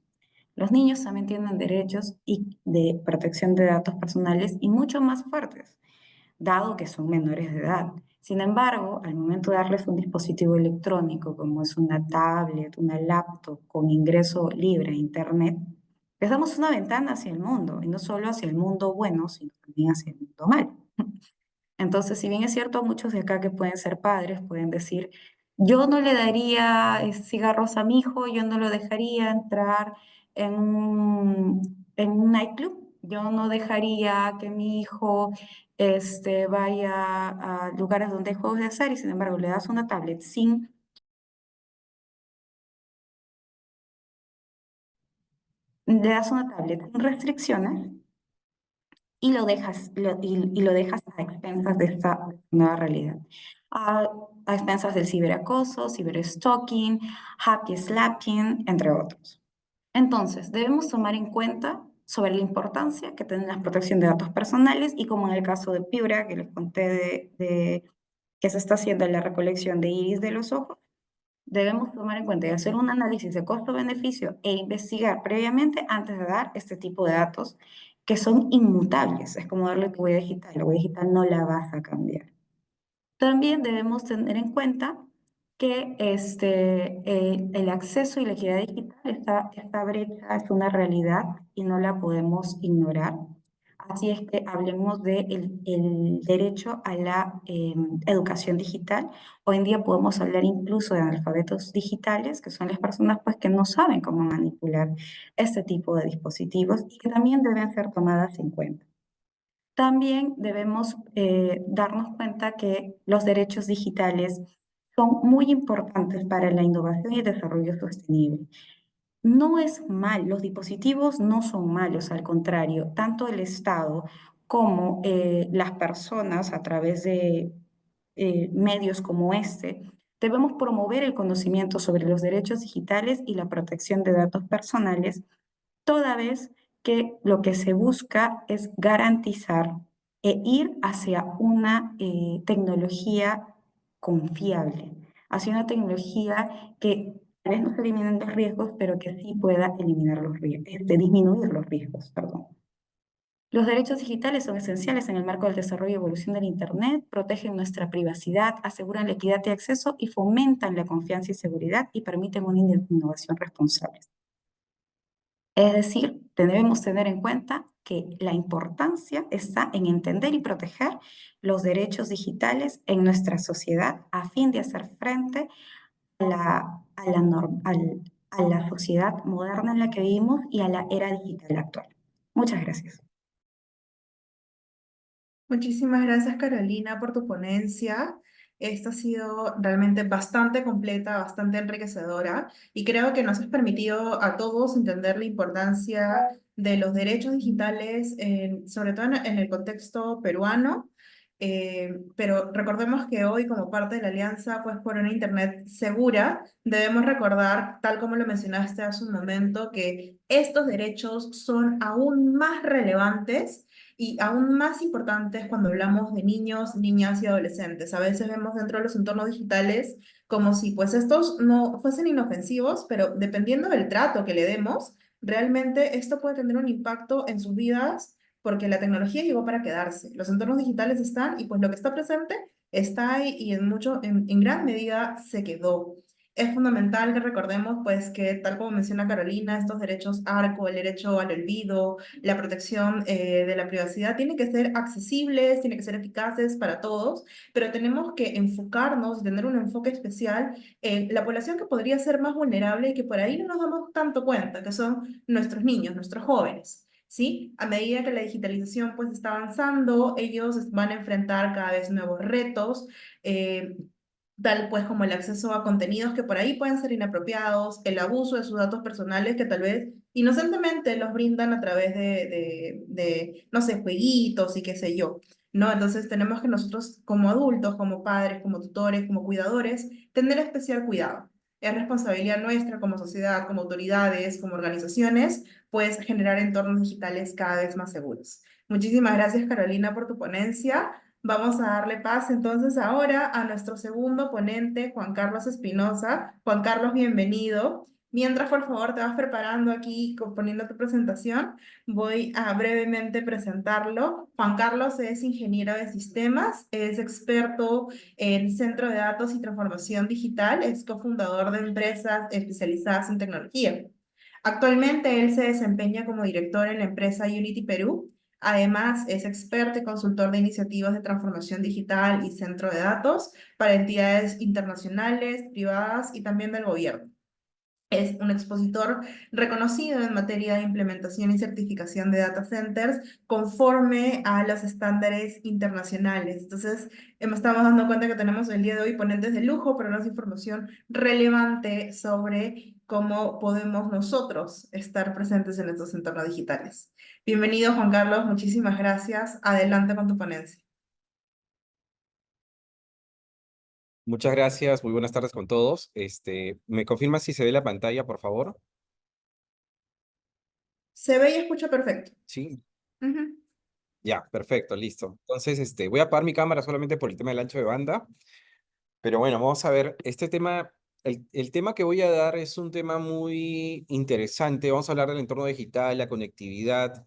Los niños también tienen derechos de protección de datos personales y mucho más fuertes, dado que son menores de edad. Sin embargo, al momento de darles un dispositivo electrónico, como es una tablet, una laptop con ingreso libre a Internet, les damos una ventana hacia el mundo, y no solo hacia el mundo bueno, sino también hacia el mundo malo. Entonces, si bien es cierto, muchos de acá que pueden ser padres pueden decir, yo no le daría cigarros a mi hijo, yo no lo dejaría entrar en un nightclub, yo no dejaría que mi hijo vaya a lugares donde hay juegos de azar y sin embargo le das una tablet sin restricciones y lo dejas a expensas de esta nueva realidad. A, a expensas del ciberacoso, ciberstalking, happy slapping, entre otros. Entonces, debemos tomar en cuenta sobre la importancia que tiene la protección de datos personales y como en el caso de Piura, que les conté que se está haciendo la recolección de iris de los ojos, debemos tomar en cuenta y hacer un análisis de costo-beneficio e investigar previamente antes de dar este tipo de datos que son inmutables. Es como darle tu huella digital. La huella digital no la vas a cambiar. También debemos tener en cuenta que el acceso y la equidad digital, esta brecha es una realidad y no la podemos ignorar. Así es que hablemos del el derecho a la educación digital. Hoy en día podemos hablar incluso de analfabetos digitales, que son las personas pues, que no saben cómo manipular este tipo de dispositivos y que también deben ser tomadas en cuenta. También debemos darnos cuenta que los derechos digitales son muy importantes para la innovación y el desarrollo sostenible. No es mal, los dispositivos no son malos, al contrario, tanto el Estado como las personas a través de medios como este, debemos promover el conocimiento sobre los derechos digitales y la protección de datos personales, toda vez que lo que se busca es garantizar e ir hacia una tecnología confiable, hacia una tecnología que tal vez no se eliminen los riesgos, pero que sí pueda eliminar los riesgos, disminuir los riesgos, perdón. Los derechos digitales son esenciales en el marco del desarrollo y evolución del Internet, protegen nuestra privacidad, aseguran la equidad de acceso y fomentan la confianza y seguridad y permiten una innovación responsable. Es decir, debemos tener en cuenta que la importancia está en entender y proteger los derechos digitales en nuestra sociedad a fin de hacer frente a a la sociedad moderna en la que vivimos y a la era digital actual. Muchas gracias. Muchísimas gracias, Carolina, por tu ponencia. Esta ha sido realmente bastante completa, bastante enriquecedora y creo que nos has permitido a todos entender la importancia de los derechos digitales, sobre todo en el contexto peruano. Pero recordemos que hoy, como parte de la Alianza pues, por una Internet segura, debemos recordar, tal como lo mencionaste hace un momento, que estos derechos son aún más relevantes y aún más importantes cuando hablamos de niños, niñas y adolescentes. A veces vemos dentro de los entornos digitales como si pues estos no fuesen inofensivos, pero dependiendo del trato que le demos, realmente esto puede tener un impacto en sus vidas porque la tecnología llegó para quedarse. Los entornos digitales están y pues lo que está presente está ahí y en gran medida se quedó. Es fundamental que recordemos pues que tal como menciona Carolina, estos derechos ARCO, el derecho al olvido, la protección de la privacidad tienen que ser accesibles, tienen que ser eficaces para todos, pero tenemos que enfocarnos, tener un enfoque especial en la población que podría ser más vulnerable y que por ahí no nos damos tanto cuenta, que son nuestros niños, nuestros jóvenes. ¿Sí? A medida que la digitalización pues está avanzando, ellos van a enfrentar cada vez nuevos retos, eh, tal pues como el acceso a contenidos que por ahí pueden ser inapropiados, el abuso de sus datos personales que tal vez inocentemente los brindan a través no sé, jueguitos y qué sé yo, ¿no? Entonces tenemos que nosotros como adultos, como padres, como tutores, como cuidadores, tener especial cuidado. Es responsabilidad nuestra como sociedad, como autoridades, como organizaciones, pues generar entornos digitales cada vez más seguros. Muchísimas gracias, Carolina, por tu ponencia. Vamos a darle paz entonces ahora a nuestro segundo ponente, Juan Carlos Espinosa. Juan Carlos, bienvenido. Mientras, por favor, te vas preparando aquí, poniendo tu presentación, voy a brevemente presentarlo. Juan Carlos es ingeniero de sistemas, es experto en centro de datos y transformación digital, es cofundador de empresas especializadas en tecnología. Actualmente él se desempeña como director en la empresa Unity Perú. Además, es experto y consultor de iniciativas de transformación digital y centro de datos para entidades internacionales, privadas y también del gobierno. Es un expositor reconocido en materia de implementación y certificación de data centers conforme a los estándares internacionales. Entonces, me estamos dando cuenta que tenemos el día de hoy ponentes de lujo, pero nos información relevante sobre cómo podemos nosotros estar presentes en estos entornos digitales. Bienvenido, Juan Carlos. Muchísimas gracias. Adelante con tu ponencia. Muchas gracias, muy buenas tardes con todos. ¿Me confirma si se ve la pantalla, por favor? Se ve y escucha perfecto. Sí, Ujú. ya, perfecto, listo. Entonces, voy a apagar mi cámara solamente por el tema del ancho de banda, pero bueno, vamos a ver, este tema, el tema que voy a dar es un tema muy interesante. Vamos a hablar del entorno digital, la conectividad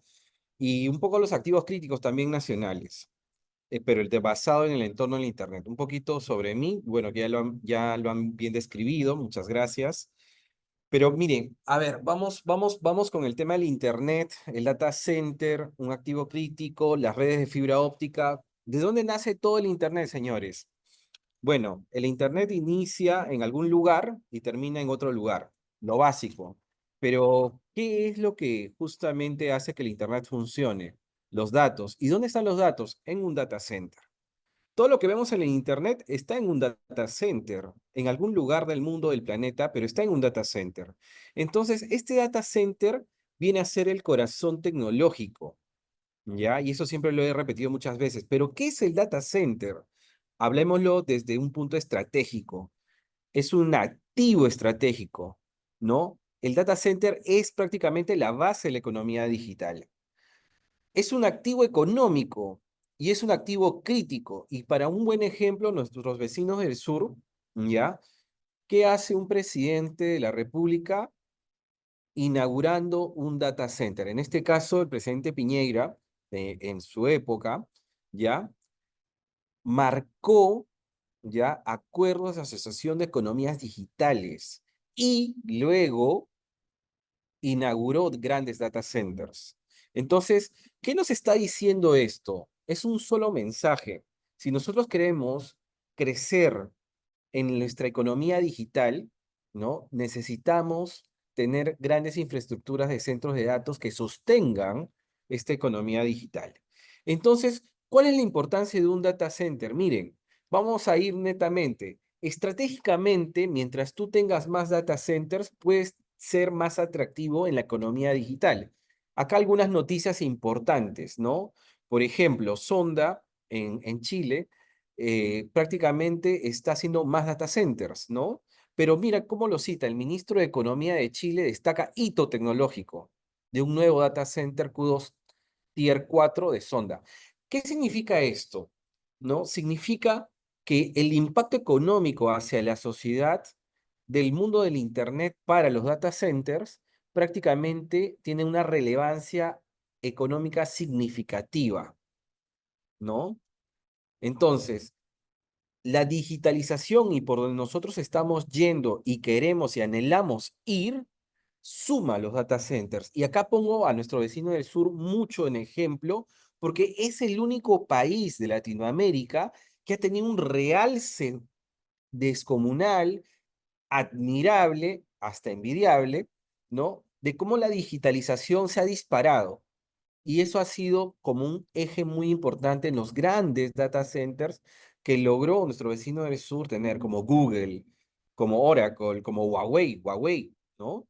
y un poco los activos críticos también nacionales, pero basado en el entorno del Internet. Un poquito sobre mí, bueno, que ya lo han bien describido, muchas gracias. Pero miren, a ver, vamos con el tema del Internet, el data center, un activo crítico, las redes de fibra óptica. ¿De dónde nace todo el Internet, señores? Bueno, el Internet inicia en algún lugar y termina en otro lugar, lo básico. Pero, ¿qué es lo que justamente hace que el Internet funcione? Los datos. ¿Y dónde están los datos? En un data center. Todo lo que vemos en el Internet está en un data center, en algún lugar del mundo del planeta, pero está en un data center. Entonces, este data center viene a ser el corazón tecnológico, ¿ya? Y eso siempre lo he repetido muchas veces. Pero, ¿qué es el data center? Hablemoslo desde un punto estratégico. Es un activo estratégico, ¿no? El data center es prácticamente la base de la economía digital. Es un activo económico y es un activo crítico. Y para un buen ejemplo, nuestros vecinos del sur, ¿ya? ¿Qué hace un presidente de la República inaugurando un data center? En este caso, el presidente Piñera, en su época, ¿ya? Marcó, ¿ya? Acuerdos de asociación de economías digitales y luego inauguró grandes data centers. Entonces, ¿qué nos está diciendo esto? Es un solo mensaje. Si nosotros queremos crecer en nuestra economía digital, ¿no? Necesitamos tener grandes infraestructuras de centros de datos que sostengan esta economía digital. Entonces, ¿cuál es la importancia de un data center? Miren, vamos a ir netamente. Estratégicamente, mientras tú tengas más data centers, puedes ser más atractivo en la economía digital. Acá algunas noticias importantes, ¿no? Por ejemplo, Sonda en Chile prácticamente está haciendo más data centers, ¿no? Pero mira cómo lo cita el ministro de Economía de Chile, destaca hito tecnológico de un nuevo data center Q2 Tier 4 de Sonda. ¿Qué significa esto? ¿No? Significa que el impacto económico hacia la sociedad del mundo del Internet para los data centers prácticamente tiene una relevancia económica significativa, ¿no? Entonces, la digitalización y por donde nosotros estamos yendo y queremos y anhelamos ir, suma a los data centers. Y acá pongo a nuestro vecino del sur mucho en ejemplo, porque es el único país de Latinoamérica que ha tenido un realce descomunal, admirable, hasta envidiable, ¿no? De cómo la digitalización se ha disparado. Y eso ha sido como un eje muy importante en los grandes data centers que logró nuestro vecino del sur tener, como Google, como Oracle, como Huawei, ¿no?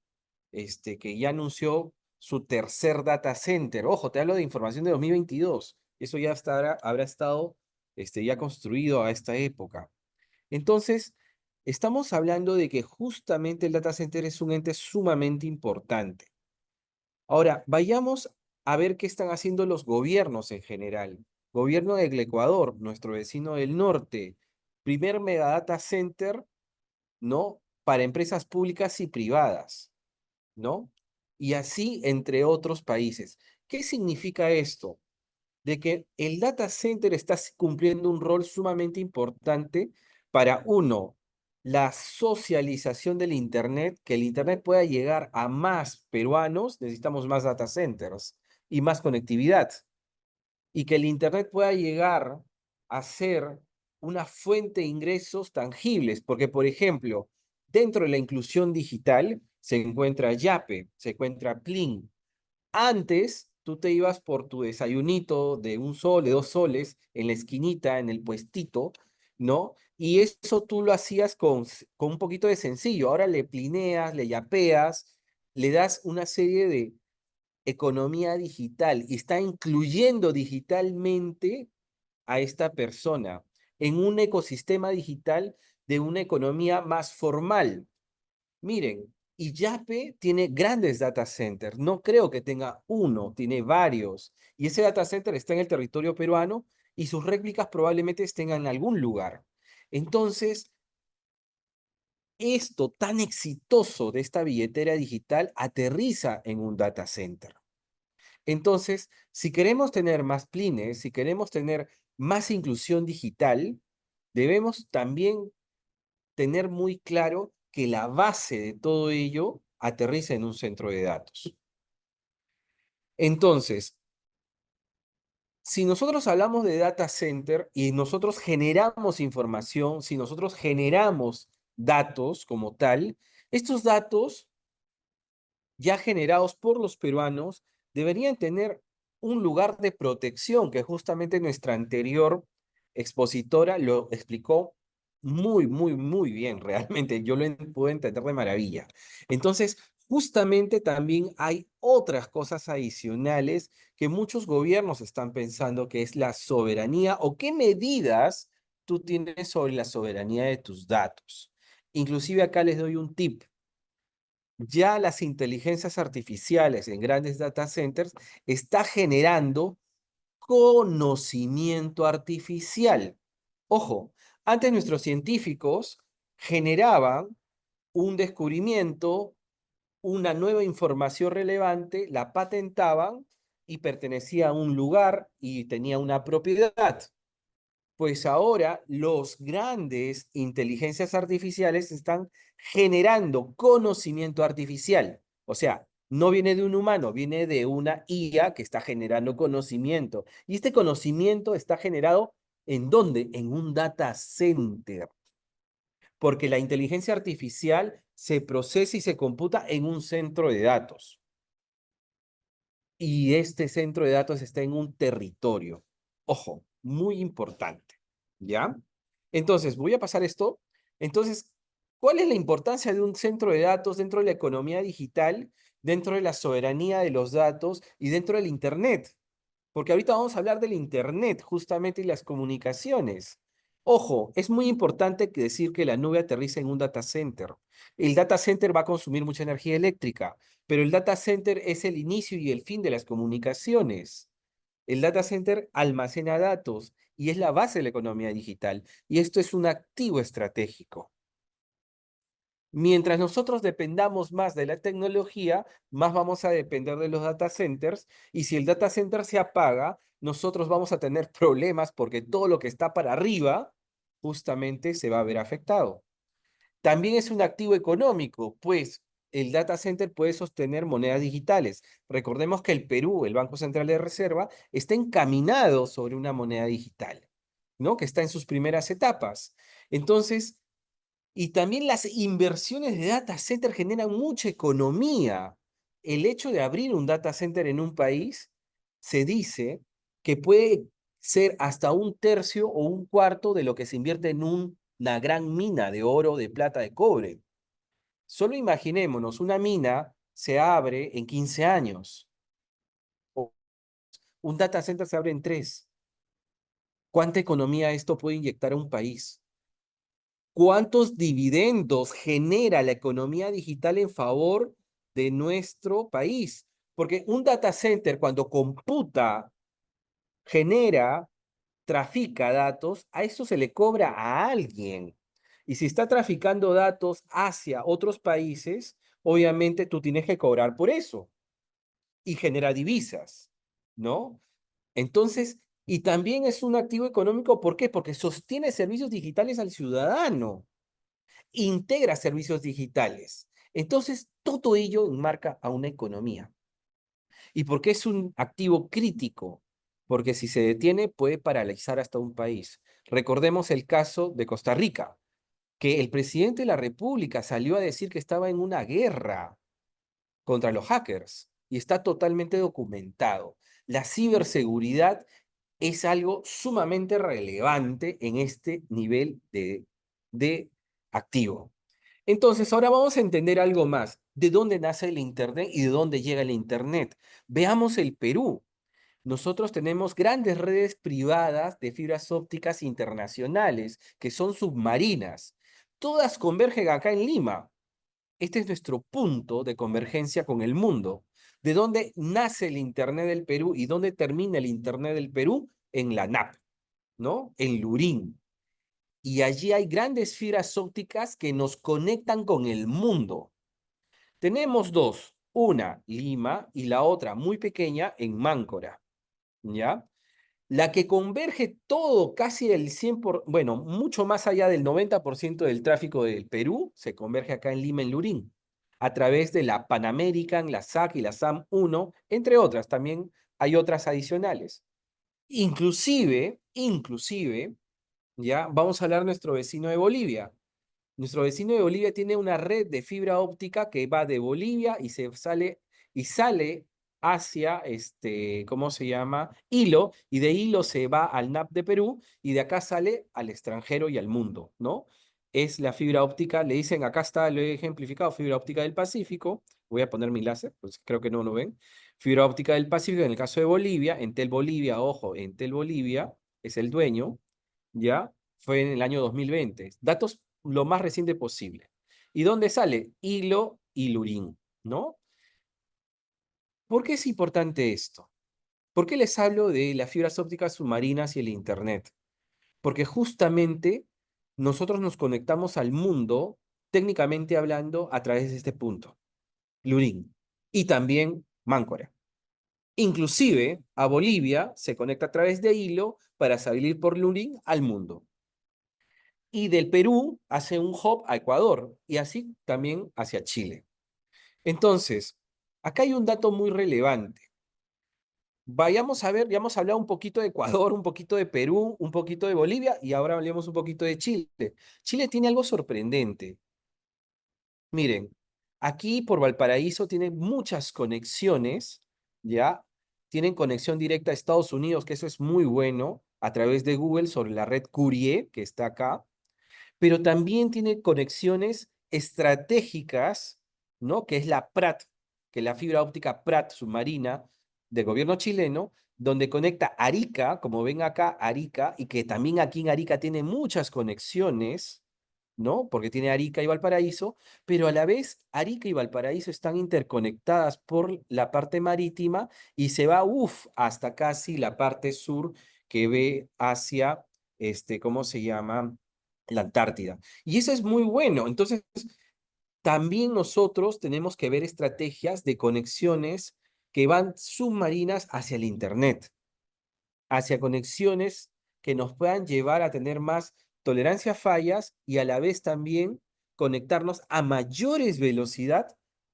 Que ya anunció su tercer data center. Ojo, te hablo de información de 2022. Eso ya habrá estado ya construido a esta época. Entonces, estamos hablando de que justamente el data center es un ente sumamente importante. Ahora, vayamos a ver qué están haciendo los gobiernos en general. Gobierno del Ecuador, nuestro vecino del norte, primer mega data center, ¿no? Para empresas públicas y privadas, ¿no? Y así entre otros países. ¿Qué significa esto? De que el data center está cumpliendo un rol sumamente importante para, uno, la socialización del Internet, que el Internet pueda llegar a más peruanos, necesitamos más data centers y más conectividad, y que el Internet pueda llegar a ser una fuente de ingresos tangibles, porque, por ejemplo, dentro de la inclusión digital se encuentra Yape, se encuentra Plin. Antes, tú te ibas por tu desayunito de 1 sol, de 2 soles, en la esquinita, en el puestito, ¿no? Y eso tú lo hacías con un poquito de sencillo. Ahora le plineas, le yapeas, le das una serie de economía digital y está incluyendo digitalmente a esta persona en un ecosistema digital de una economía más formal. Miren, y Yape tiene grandes data centers. No creo que tenga uno, tiene varios. Y ese data center está en el territorio peruano y sus réplicas probablemente estén en algún lugar. Entonces, esto tan exitoso de esta billetera digital aterriza en un data center. Entonces, si queremos tener más plines, si queremos tener más inclusión digital, debemos también tener muy claro que la base de todo ello aterriza en un centro de datos. Entonces, si nosotros hablamos de data center y nosotros generamos información, si nosotros generamos datos como tal, estos datos ya generados por los peruanos deberían tener un lugar de protección, que justamente nuestra anterior expositora lo explicó muy bien, realmente. Yo puedo entender de maravilla. Entonces, justamente también hay otras cosas adicionales que muchos gobiernos están pensando que es la soberanía o qué medidas tú tienes sobre la soberanía de tus datos. Inclusive acá les doy un tip. Ya las inteligencias artificiales en grandes data centers está generando conocimiento artificial. Ojo, antes nuestros científicos generaban un descubrimiento, una nueva información relevante, la patentaban y pertenecía a un lugar y tenía una propiedad. Pues ahora los grandes inteligencias artificiales están generando conocimiento artificial. O sea, no viene de un humano, viene de una IA que está generando conocimiento. Y este conocimiento está generado ¿en dónde? En un data center. porque la inteligencia artificial se procesa y se computa en un centro de datos. Y este centro de datos está en un territorio. Ojo, muy importante, ¿ya? Entonces, voy a pasar esto. Entonces, ¿cuál es la importancia de un centro de datos dentro de la economía digital, dentro de la soberanía de los datos y dentro del Internet? Porque ahorita vamos a hablar del Internet, justamente, y las comunicaciones. Ojo, es muy importante decir que la nube aterriza en un data center. El data center va a consumir mucha energía eléctrica, pero el data center es el inicio y el fin de las comunicaciones. El data center almacena datos y es la base de la economía digital. Y esto es un activo estratégico. Mientras nosotros dependamos más de la tecnología, más vamos a depender de los data centers. Y si el data center se apaga, nosotros vamos a tener problemas porque todo lo que está para arriba justamente se va a ver afectado. También es un activo económico, pues el data center puede sostener monedas digitales. Recordemos que el Perú, el Banco Central de Reserva, está encaminado sobre una moneda digital, ¿no? Que está en sus primeras etapas. Entonces, y también las inversiones de data center generan mucha economía. El hecho de abrir un data center en un país se dice que puede ser hasta un tercio o un cuarto de lo que se invierte en una gran mina de oro, de plata, de cobre. Solo imaginémonos, una mina se abre en 15 años. O un data center se abre en 3. ¿Cuánta economía esto puede inyectar a un país? ¿Cuántos dividendos genera la economía digital en favor de nuestro país? Porque un data center cuando computa, genera, trafica datos, a eso se le cobra a alguien. Y si está traficando datos hacia otros países, obviamente tú tienes que cobrar por eso y genera divisas, ¿no? Entonces, y también es un activo económico, ¿por qué? Porque sostiene servicios digitales al ciudadano, integra servicios digitales. Entonces, todo ello enmarca a una economía. ¿Y por qué es un activo crítico? Porque si se detiene puede paralizar hasta un país. Recordemos el caso de Costa Rica, que el presidente de la República salió a decir que estaba en una guerra contra los hackers y está totalmente documentado. La ciberseguridad es algo sumamente relevante en este nivel de activo. Entonces, ahora vamos a entender algo más. ¿De dónde nace el Internet y de dónde llega el Internet? Veamos el Perú. Nosotros tenemos grandes redes privadas de fibras ópticas internacionales que son submarinas. Todas convergen acá en Lima. Este es nuestro punto de convergencia con el mundo. ¿De dónde nace el Internet del Perú y dónde termina el Internet del Perú? En la NAP, ¿no? En Lurín. Y allí hay grandes fibras ópticas que nos conectan con el mundo. Tenemos dos, una Lima y la otra muy pequeña en Máncora, ¿ya? La que converge todo, casi el 100%, bueno, mucho más allá del 90% del tráfico del Perú, se converge acá en Lima, en Lurín, a través de la Pan American, la SAC y la SAM-1, entre otras. También hay otras adicionales. Inclusive, ya vamos a hablar de nuestro vecino de Bolivia. Nuestro vecino de Bolivia tiene una red de fibra óptica que va de Bolivia y sale hacia ¿cómo se llama? Hilo, y de Hilo se va al NAP de Perú y de acá sale al extranjero y al mundo, ¿no? Es la fibra óptica, le dicen, acá está, lo he ejemplificado, fibra óptica del Pacífico. Voy a poner mi láser, pues creo que no lo ven. Fibra óptica del Pacífico, en el caso de Bolivia, Entel Bolivia, ojo, Entel Bolivia es el dueño, ¿ya? Fue en el año 2020. Datos lo más reciente posible. ¿Y dónde sale? Hilo y Lurín, ¿no? ¿Por qué es importante esto? ¿Por qué les hablo de las fibras ópticas submarinas y el Internet? Porque justamente nosotros nos conectamos al mundo, técnicamente hablando, a través de este punto, Lurín, y también Máncora. Inclusive a Bolivia se conecta a través de Hilo para salir por Lurín al mundo. Y del Perú hace un hop a Ecuador y así también hacia Chile. Entonces, acá hay un dato muy relevante. vayamos a ver, ya hemos hablado un poquito de Ecuador, un poquito de Perú, un poquito de Bolivia y ahora hablemos un poquito de Chile. Chile tiene algo sorprendente. Miren, aquí por Valparaíso tiene muchas conexiones, ¿ya? Tienen conexión directa a Estados Unidos, que eso es muy bueno, a través de Google sobre la red Curie, que está acá, pero también tiene conexiones estratégicas, ¿no? Que es la PRAT, que es la fibra óptica PRAT submarina del gobierno chileno, donde conecta Arica, como ven acá, Arica, y que también aquí en Arica tiene muchas conexiones, ¿no? Porque tiene Arica y Valparaíso, pero a la vez Arica y Valparaíso están interconectadas por la parte marítima y se va, hasta casi la parte sur que ve hacia, ¿cómo se llama? La Antártida. Y eso es muy bueno. Entonces, también nosotros tenemos que ver estrategias de conexiones que van submarinas hacia el Internet, hacia conexiones que nos puedan llevar a tener más tolerancia a fallas y a la vez también conectarnos a mayores velocidad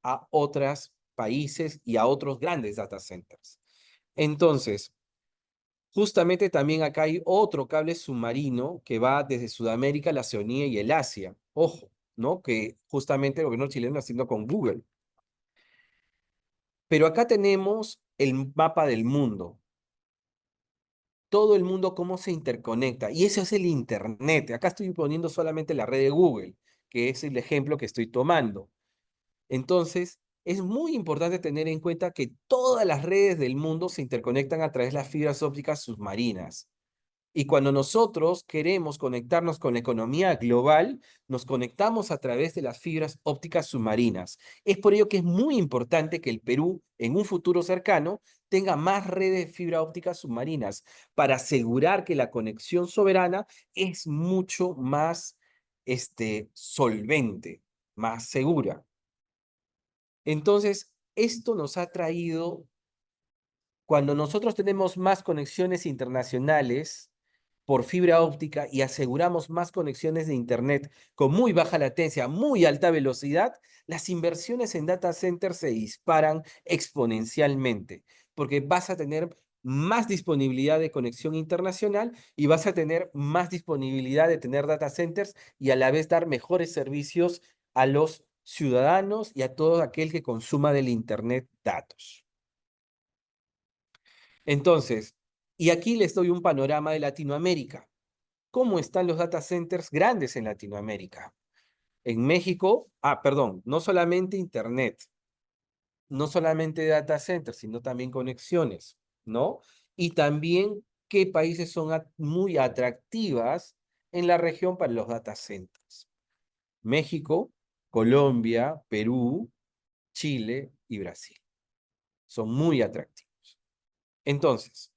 a otros países y a otros grandes data centers. Entonces, justamente también acá hay otro cable submarino que va desde Sudamérica, la Oceanía y el Asia. Ojo, ¿no? Que justamente el gobierno chileno está haciendo con Google. Pero acá tenemos el mapa del mundo. Todo el mundo cómo se interconecta. Y eso es el Internet. Acá estoy poniendo solamente la red de Google, que es el ejemplo que estoy tomando. Entonces, es muy importante tener en cuenta que todas las redes del mundo se interconectan a través de las fibras ópticas submarinas. Y cuando nosotros queremos conectarnos con la economía global, nos conectamos a través de las fibras ópticas submarinas. Es por ello que es muy importante que el Perú, en un futuro cercano, tenga más redes de fibra óptica submarinas para asegurar que la conexión soberana es mucho más solvente, más segura. Entonces, esto nos ha traído, cuando nosotros tenemos más conexiones internacionales, por fibra óptica y aseguramos más conexiones de Internet con muy baja latencia, muy alta velocidad, las inversiones en data centers se disparan exponencialmente, porque vas a tener más disponibilidad de conexión internacional y vas a tener más disponibilidad de tener data centers y a la vez dar mejores servicios a los ciudadanos y a todo aquel que consuma del Internet datos. Entonces, y aquí les doy un panorama de Latinoamérica. ¿Cómo están los data centers grandes en Latinoamérica? En México, perdón, no solamente Internet, no solamente data centers, sino también conexiones, ¿no? Y también qué países son muy atractivas en la región para los data centers. México, Colombia, Perú, Chile y Brasil. Son muy atractivos. Entonces,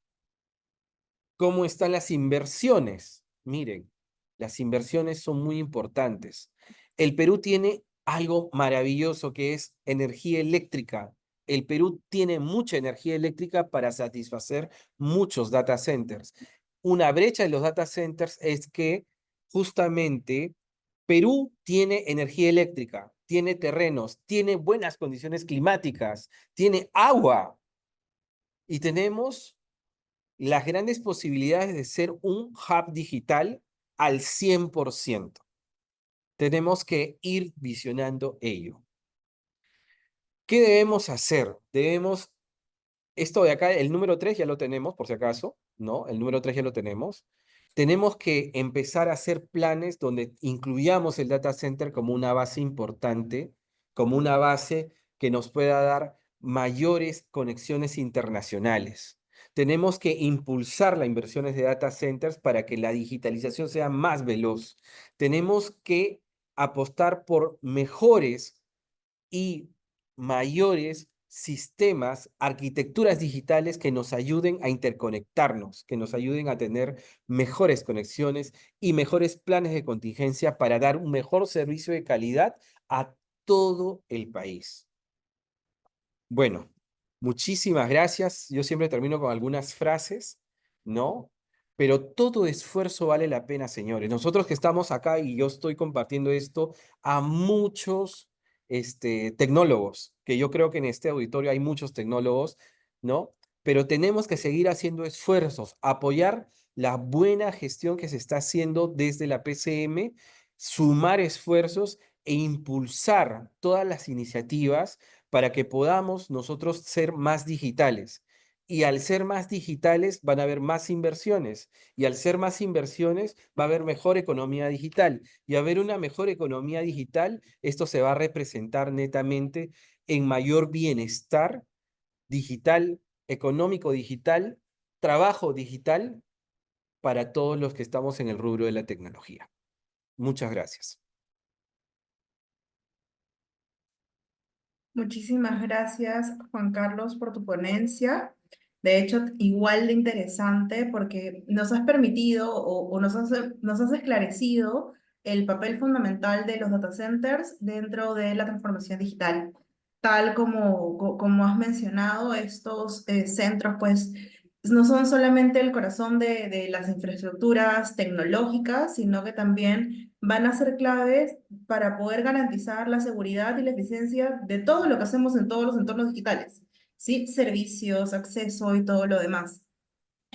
¿cómo están las inversiones? Miren, las inversiones son muy importantes. El Perú tiene algo maravilloso que es energía eléctrica. El Perú tiene mucha energía eléctrica para satisfacer muchos data centers. Una brecha de los data centers es que justamente Perú tiene energía eléctrica, tiene terrenos, tiene buenas condiciones climáticas, tiene agua y tenemos las grandes posibilidades de ser un hub digital al 100%. Tenemos que ir visionando ello. ¿Qué debemos hacer? Esto de acá, el número 3 ya lo tenemos, por si acaso, ¿no? El número 3 ya lo tenemos. Tenemos que empezar a hacer planes donde incluyamos el data center como una base importante, como una base que nos pueda dar mayores conexiones internacionales. Tenemos que impulsar las inversiones de data centers para que la digitalización sea más veloz. Tenemos que apostar por mejores y mayores sistemas, arquitecturas digitales que nos ayuden a interconectarnos, que nos ayuden a tener mejores conexiones y mejores planes de contingencia para dar un mejor servicio de calidad a todo el país. Bueno, muchísimas gracias. Yo siempre termino con algunas frases, ¿no? Pero todo esfuerzo vale la pena, señores. Nosotros que estamos acá y yo estoy compartiendo esto a muchos tecnólogos, que yo creo que en este auditorio hay muchos tecnólogos, ¿no? pero tenemos que seguir haciendo esfuerzos, apoyar la buena gestión que se está haciendo desde la PCM, sumar esfuerzos e impulsar todas las iniciativas para que podamos nosotros ser más digitales. Y al ser más digitales van a haber más inversiones. Y al ser más inversiones va a haber mejor economía digital. Y a haber una mejor economía digital, esto se va a representar netamente en mayor bienestar digital, económico digital, trabajo digital para todos los que estamos en el rubro de la tecnología. Muchas gracias. Muchísimas gracias, Juan Carlos, por tu ponencia. De hecho, igual de interesante porque nos has permitido o nos has esclarecido el papel fundamental de los data centers dentro de la transformación digital. Tal como has mencionado, estos centros pues no son solamente el corazón de las infraestructuras tecnológicas, sino que también van a ser claves para poder garantizar la seguridad y la eficiencia de todo lo que hacemos en todos los entornos digitales, ¿sí? Servicios, acceso y todo lo demás.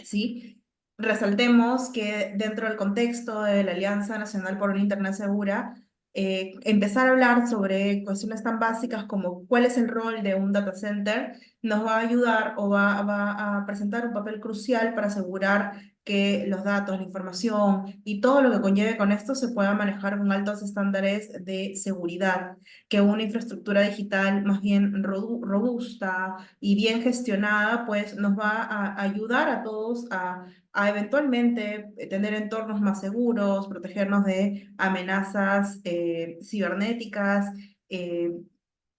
¿Sí? Resaltemos que dentro del contexto de la Alianza Nacional por una Internet Segura, empezar a hablar sobre cuestiones tan básicas como cuál es el rol de un data center nos va a ayudar o va a presentar un papel crucial para asegurar que los datos, la información y todo lo que conlleve con esto se pueda manejar con altos estándares de seguridad, que una infraestructura digital más bien robusta y bien gestionada, pues nos va a ayudar a todos a eventualmente tener entornos más seguros, protegernos de amenazas cibernéticas,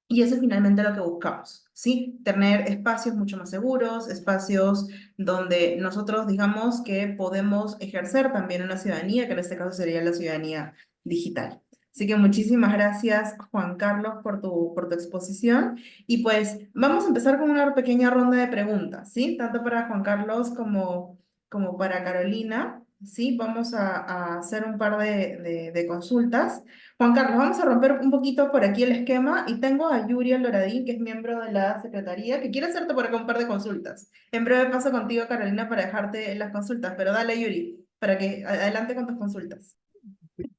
y eso es finalmente lo que buscamos, ¿sí? Tener espacios mucho más seguros, espacios donde nosotros digamos que podemos ejercer también una ciudadanía, que en este caso sería la ciudadanía digital. Así que muchísimas gracias, Juan Carlos, por tu exposición. Y pues vamos a empezar con una pequeña ronda de preguntas, ¿sí? Tanto para Juan Carlos como para Carolina, ¿sí? Vamos a hacer un par de consultas. Juan Carlos, vamos a romper un poquito por aquí el esquema y tengo a Yuri Aldoradín, que es miembro de la Secretaría, que quiere hacerte por acá un par de consultas. En breve paso contigo, Carolina, para dejarte las consultas, pero dale, Yuri, para que adelante con tus consultas.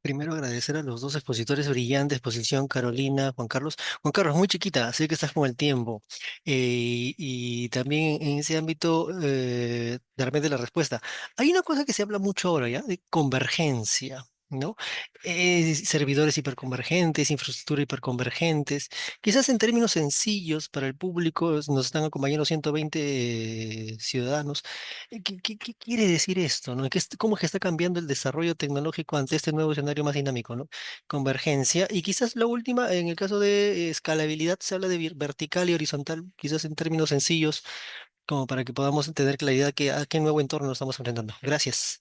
Primero agradecer a los dos expositores brillantes, exposición Carolina, Juan Carlos. Juan Carlos, muy chiquita, sé que estás con el tiempo. Y también en ese ámbito, de repente la respuesta. Hay una cosa que se habla mucho ahora, ¿ya? De convergencia, ¿no? Servidores hiperconvergentes, infraestructura hiperconvergentes. Quizás en términos sencillos para el público, nos están acompañando 120 ciudadanos. ¿Qué quiere decir esto, ¿no? ¿Cómo es que está cambiando el desarrollo tecnológico ante este nuevo escenario más dinámico, ¿no? Convergencia. Y quizás la última, en el caso de escalabilidad, se habla de vertical y horizontal, quizás en términos sencillos, como para que podamos tener claridad a qué nuevo entorno nos estamos enfrentando. Gracias.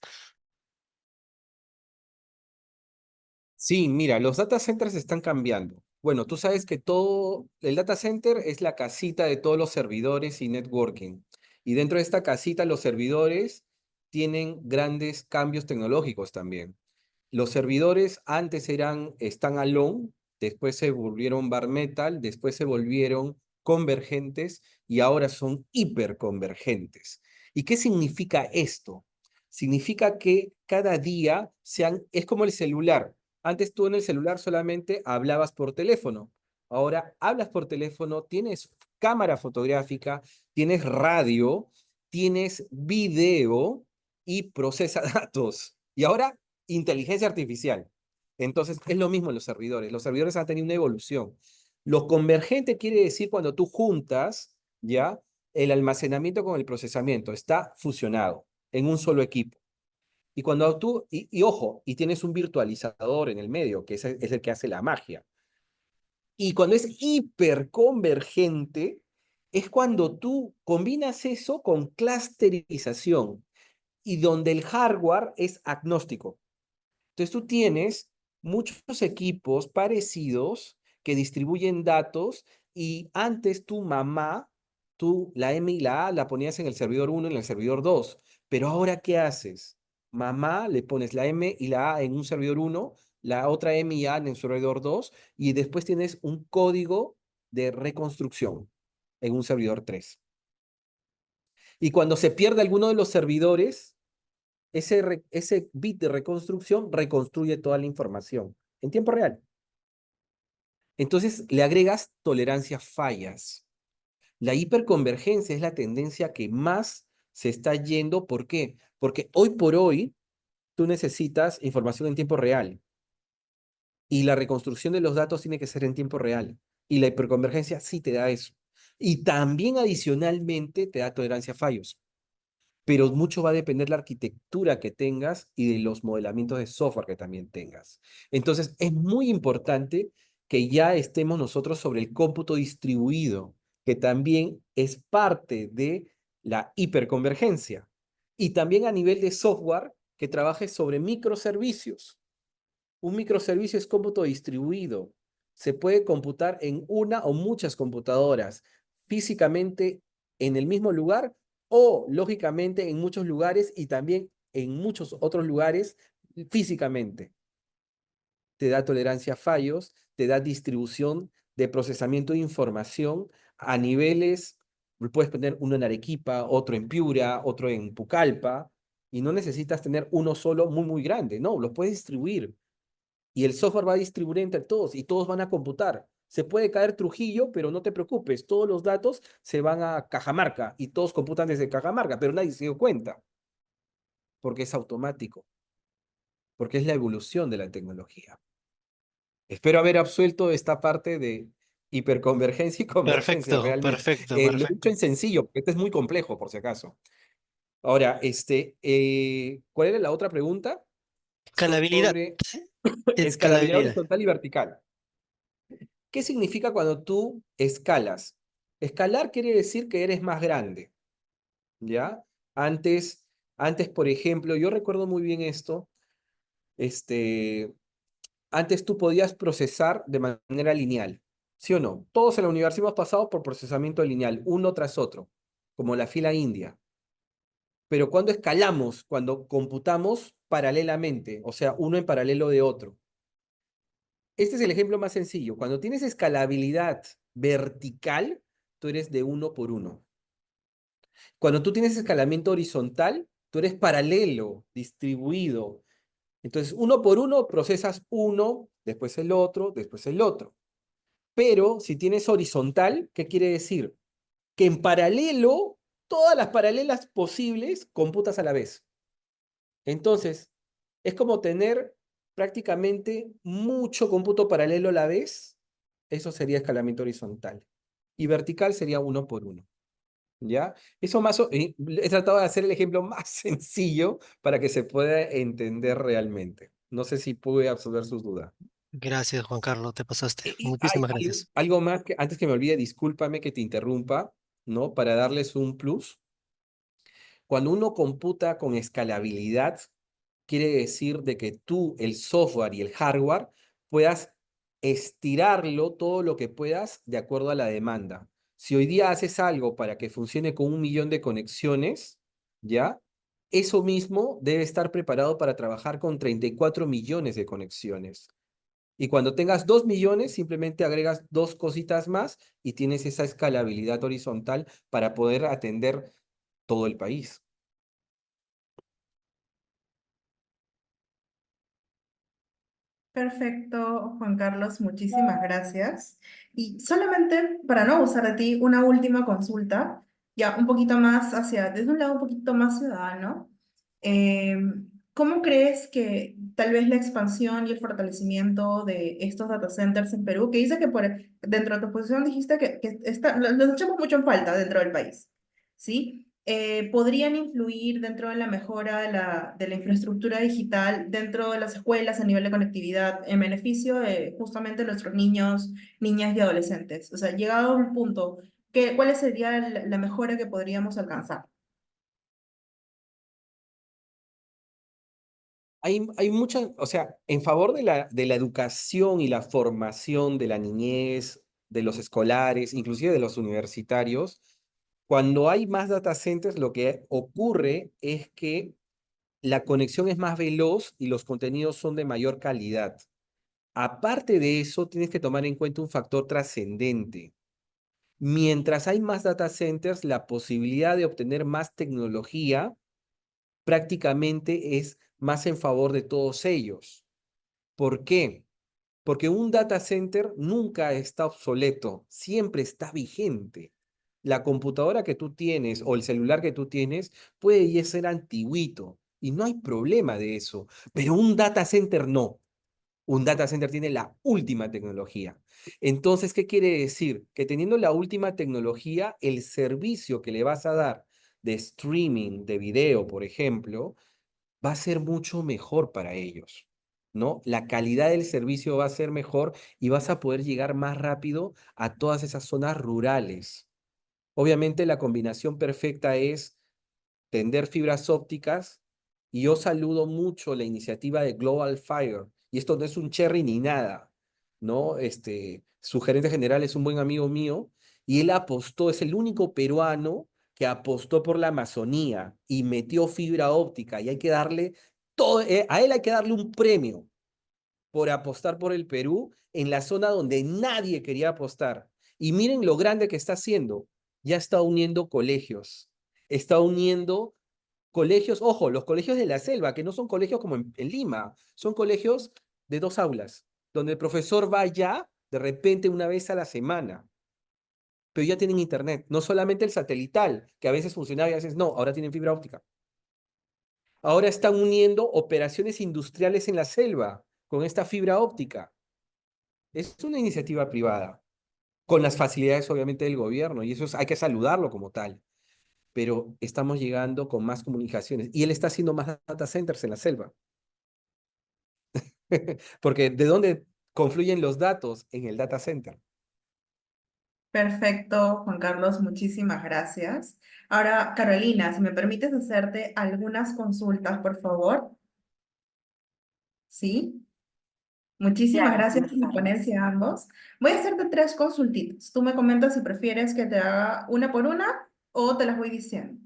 Sí, mira, los data centers están cambiando. Bueno, tú sabes que todo, el data center es la casita de todos los servidores y networking. Y dentro de esta casita, los servidores tienen grandes cambios tecnológicos también. Los servidores antes eran standalone, después se volvieron bare metal, después se volvieron convergentes y ahora son hiperconvergentes. ¿Y qué significa esto? Significa que cada día es como el celular. Antes tú en el celular solamente hablabas por teléfono. Ahora hablas por teléfono, tienes cámara fotográfica, tienes radio, tienes video y procesa datos. Y ahora inteligencia artificial. Entonces, es lo mismo en los servidores. Los servidores han tenido una evolución. Lo convergente quiere decir cuando tú juntas, ¿ya? El almacenamiento con el procesamiento. Está fusionado en un solo equipo. Y cuando tú, y ojo, y tienes un virtualizador en el medio, que es el que hace la magia. Y cuando es hiperconvergente, es cuando tú combinas eso con clusterización y donde el hardware es agnóstico. Entonces tú tienes muchos equipos parecidos que distribuyen datos y antes tu mamá, tú la M y la A la ponías en el servidor 1 en el servidor 2, pero ahora ¿qué haces? Mamá, le pones la M y la A en un servidor 1, la otra M y A en el servidor 2 y después tienes un código de reconstrucción en un servidor 3. Y cuando se pierde alguno de los servidores, ese bit de reconstrucción reconstruye toda la información en tiempo real. Entonces le agregas tolerancia a fallas. La hiperconvergencia es la tendencia que más se está yendo. ¿Por qué? Porque hoy por hoy tú necesitas información en tiempo real y la reconstrucción de los datos tiene que ser en tiempo real. Y la hiperconvergencia sí te da eso. Y también adicionalmente te da tolerancia a fallos. Pero mucho va a depender la arquitectura que tengas y de los modelamientos de software que también tengas. Entonces, es muy importante que ya estemos nosotros sobre el cómputo distribuido, que también es parte de la hiperconvergencia. Y también a nivel de software, que trabaje sobre microservicios. Un microservicio es cómputo distribuido. Se puede computar en una o muchas computadoras, físicamente en el mismo lugar o lógicamente en muchos lugares y también en muchos otros lugares físicamente. Te da tolerancia a fallos, te da distribución de procesamiento de información a niveles, puedes poner uno en Arequipa, otro en Piura, otro en Pucallpa, y no necesitas tener uno solo muy, muy grande, no, lo puedes distribuir. Y el software va a distribuir entre todos y todos van a computar. Se puede caer Trujillo, pero no te preocupes, todos los datos se van a Cajamarca y todos computan desde Cajamarca, pero nadie se dio cuenta, porque es automático, porque es la evolución de la tecnología. Espero haber absuelto esta parte de hiperconvergencia y convergencia Perfecto, realmente. perfecto, Lo he dicho perfecto. en sencillo, porque este es muy complejo, por si acaso. Ahora, ¿cuál era la otra pregunta? Escalabilidad. Sobre escalabilidad Escalabilidad. horizontal y vertical. ¿Qué significa cuando tú escalas? Escalar quiere decir que eres más grande, ¿ya? Antes, por ejemplo, yo recuerdo muy bien esto, este, antes tú podías procesar de manera lineal, ¿sí o no? Todos en la universidad hemos pasado por procesamiento lineal, uno tras otro, como la fila india. Pero cuando escalamos, cuando computamos paralelamente, o sea, uno en paralelo de otro. Este es el ejemplo más sencillo. Cuando tienes escalabilidad vertical, tú eres de uno por uno. Cuando tú tienes escalamiento horizontal, tú eres paralelo, distribuido. Entonces, uno por uno procesas uno, después el otro, después el otro. Pero si tienes horizontal, ¿qué quiere decir? Que en paralelo, todas las paralelas posibles computas a la vez. Entonces, es como tener prácticamente mucho cómputo paralelo a la vez. Eso sería escalamiento horizontal. Y vertical sería uno por uno. ¿Ya? Eso he tratado de hacer el ejemplo más sencillo para que se pueda entender realmente. No sé si pude absolver sus dudas. Gracias, Juan Carlos, te pasaste. Y hay Muchísimas gracias. algo más que antes que me olvide, discúlpame que te interrumpa, ¿no? Para darles un plus. Cuando uno computa con escalabilidad, quiere decir de que tú, el software y el hardware, puedas estirarlo todo lo que puedas de acuerdo a la demanda. Si hoy día haces algo para que funcione con 1 millón de conexiones, ¿ya? Eso mismo debe estar preparado para trabajar con 34 millones de conexiones. Y cuando tengas 2 millones, simplemente agregas dos cositas más y tienes esa escalabilidad horizontal para poder atender todo el país. Perfecto, Juan Carlos, muchísimas gracias. Y solamente para no abusar de ti, una última consulta, ya un poquito más desde un lado un poquito más ciudadano. Eh, ¿Cómo crees que tal vez la expansión y el fortalecimiento de estos data centers en Perú, que dice que dentro de tu posición dijiste que los echamos mucho en falta dentro del país, ¿sí? Podrían influir dentro de la mejora de la infraestructura digital dentro de las escuelas a nivel de conectividad en beneficio de justamente nuestros niños, niñas y adolescentes? O sea, llegado a un punto, ¿cuál sería la mejora que podríamos alcanzar? Hay muchas, o sea, en favor de la educación y la formación de la niñez, de los escolares, inclusive de los universitarios, cuando hay más data centers, lo que ocurre es que la conexión es más veloz y los contenidos son de mayor calidad. Aparte de eso, tienes que tomar en cuenta un factor trascendente. Mientras hay más data centers, la posibilidad de obtener más tecnología prácticamente es más en favor de todos ellos. ¿Por qué? Porque un data center nunca está obsoleto, siempre está vigente. La computadora que tú tienes o el celular que tú tienes puede ya ser antiguito y no hay problema de eso, pero un data center no. Un data center tiene la última tecnología. Entonces, ¿qué quiere decir? Que teniendo la última tecnología, el servicio que le vas a dar de streaming de video, por ejemplo, va a ser mucho mejor para ellos, ¿no? La calidad del servicio va a ser mejor y vas a poder llegar más rápido a todas esas zonas rurales. Obviamente la combinación perfecta es tender fibras ópticas y yo saludo mucho la iniciativa de Global Fire y esto no es un cherry ni nada, ¿no? Su gerente general es un buen amigo mío y él apostó, es el único peruano que apostó por la Amazonía y metió fibra óptica y hay que darle todo, a él hay que darle un premio por apostar por el Perú en la zona donde nadie quería apostar. Y miren lo grande que está haciendo. Ya está uniendo colegios, está uniendo colegios, ojo, los colegios de la selva, que no son colegios como en Lima, son colegios de 2 aulas, donde el profesor va ya de repente una vez a la semana, pero ya tienen internet, no solamente el satelital, que a veces funcionaba y a veces no, ahora tienen fibra óptica. Ahora están uniendo operaciones industriales en la selva con esta fibra óptica. Es una iniciativa privada, con las facilidades obviamente del gobierno, y eso hay que saludarlo como tal, pero estamos llegando con más comunicaciones, y él está haciendo más data centers en la selva. Porque ¿de dónde confluyen los datos? En el data center. Perfecto, Juan Carlos, muchísimas gracias. Ahora, Carolina, si me permites hacerte algunas consultas, por favor. ¿Sí? Muchísimas Claro, gracias por buenas la tardes. ponencia a ambos. Voy a hacerte 3 consultitas. Tú me comentas si prefieres que te haga una por una o te las voy diciendo.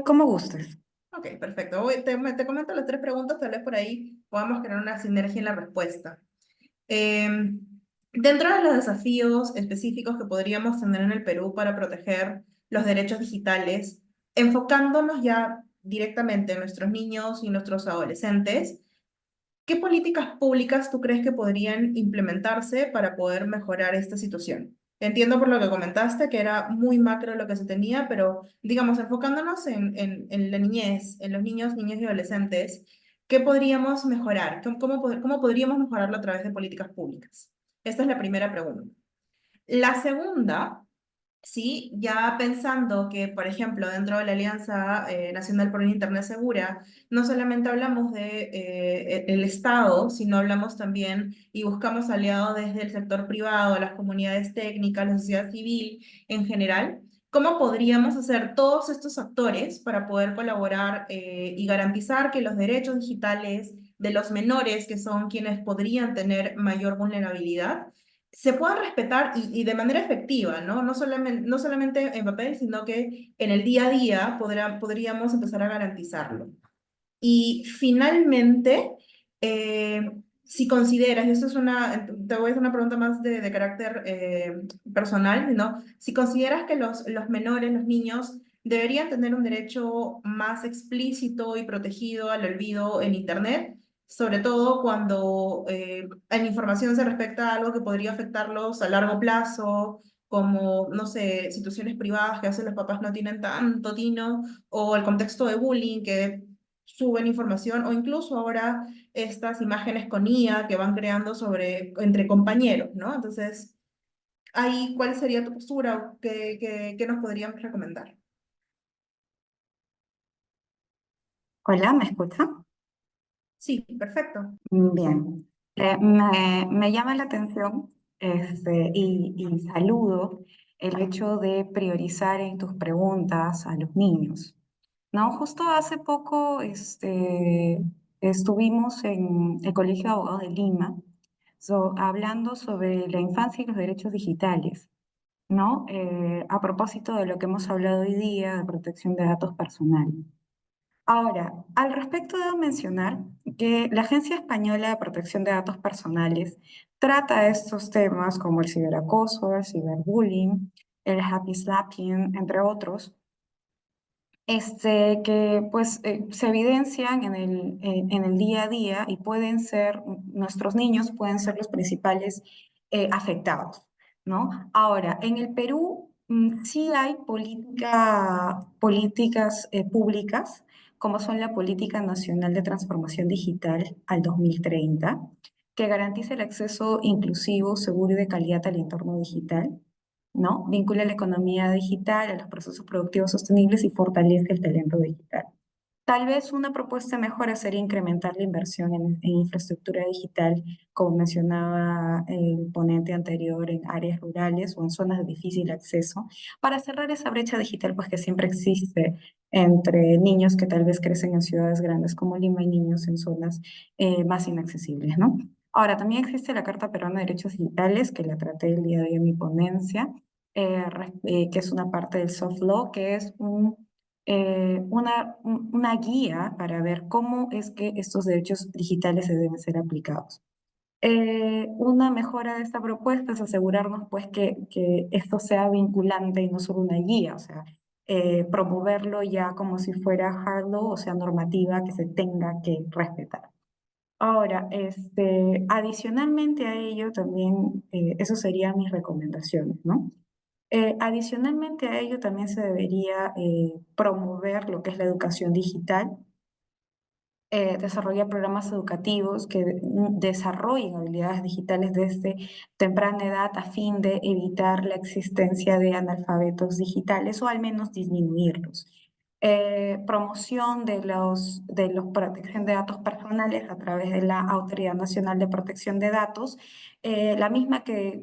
Como gustes. Ok, perfecto. Te comento las 3 preguntas, tal vez por ahí podamos crear una sinergia en la respuesta. Em, Dentro de los desafíos específicos que podríamos tener en el Perú para proteger los derechos digitales, enfocándonos ya directamente en nuestros niños y nuestros adolescentes, ¿qué políticas públicas tú crees que podrían implementarse para poder mejorar esta situación? Entiendo por lo que comentaste que era muy macro lo que se tenía, pero digamos, enfocándonos en la niñez, en los niños, niñas y adolescentes, ¿qué podríamos mejorar? ¿Cómo podríamos mejorarlo a través de políticas públicas? Esta es la primera pregunta. La segunda, sí, ya pensando que, por ejemplo, dentro de la Alianza Nacional por una Internet Segura, no solamente hablamos de el Estado, sino hablamos también y buscamos aliados desde el sector privado, las comunidades técnicas, la sociedad civil en general. ¿Cómo podríamos hacer todos estos actores para poder colaborar y garantizar que los derechos digitales de los menores, que son quienes podrían tener mayor vulnerabilidad, se puedan respetar y de manera efectiva, ¿no? No solamente en papel, sino que en el día a día podríamos empezar a garantizarlo. Y finalmente, eh, si consideras, y esto es te voy a hacer una pregunta más de carácter personal, ¿no? Si consideras que los menores, los niños, deberían tener un derecho más explícito y protegido al olvido en Internet, sobre todo cuando en información se respecta a algo que podría afectarlos a largo plazo, como, no sé, situaciones privadas que a veces los papás no tienen tanto tino, o el contexto de bullying que suben información o incluso ahora estas imágenes con IA que van creando entre compañeros, ¿no? Entonces, ahí, ¿cuál sería tu postura? ¿Qué nos podrían recomendar? Hola, ¿me escucha? Sí, perfecto. Bien. Me llama la atención y saludo el hecho de priorizar en tus preguntas a los niños. No, justo hace poco estuvimos en el Colegio de Abogados de Lima hablando sobre la infancia y los derechos digitales, ¿no? A propósito de lo que hemos hablado hoy día de protección de datos personales. Ahora, al respecto debo mencionar que la Agencia Española de Protección de Datos Personales trata estos temas como el ciberacoso, el ciberbullying, el happy slapping, entre otros, que pues se evidencian en el día a día y pueden ser, nuestros niños pueden ser los principales afectados, ¿no? Ahora, en el Perú sí hay políticas públicas, como son la Política Nacional de Transformación Digital al 2030, que garantiza el acceso inclusivo, seguro y de calidad al entorno digital, ¿no? Vincula la economía digital a los procesos productivos sostenibles y fortalece el talento digital. Tal vez una propuesta mejor sería incrementar la inversión en infraestructura digital, como mencionaba el ponente anterior, en áreas rurales o en zonas de difícil acceso, para cerrar esa brecha digital pues, que siempre existe entre niños que tal vez crecen en ciudades grandes como Lima y niños en zonas más inaccesibles, ¿no? Ahora, también existe la Carta Peruana de Derechos Digitales, que la traté el día de hoy en mi ponencia, que es una parte del soft law, que es una guía para ver cómo es que estos derechos digitales se deben ser aplicados. Una mejora de esta propuesta es asegurarnos pues que esto sea vinculante y no solo una guía, o sea, promoverlo ya como si fuera hard law, o sea, normativa que se tenga que respetar. Ahora, adicionalmente a ello también, eso serían mis recomendaciones, ¿no? Adicionalmente a ello también se debería promover lo que es la educación digital, desarrollar programas educativos que desarrollen habilidades digitales desde temprana edad a fin de evitar la existencia de analfabetos digitales o al menos disminuirlos. Promoción de los protección de datos personales a través de la Autoridad Nacional de Protección de Datos, la misma que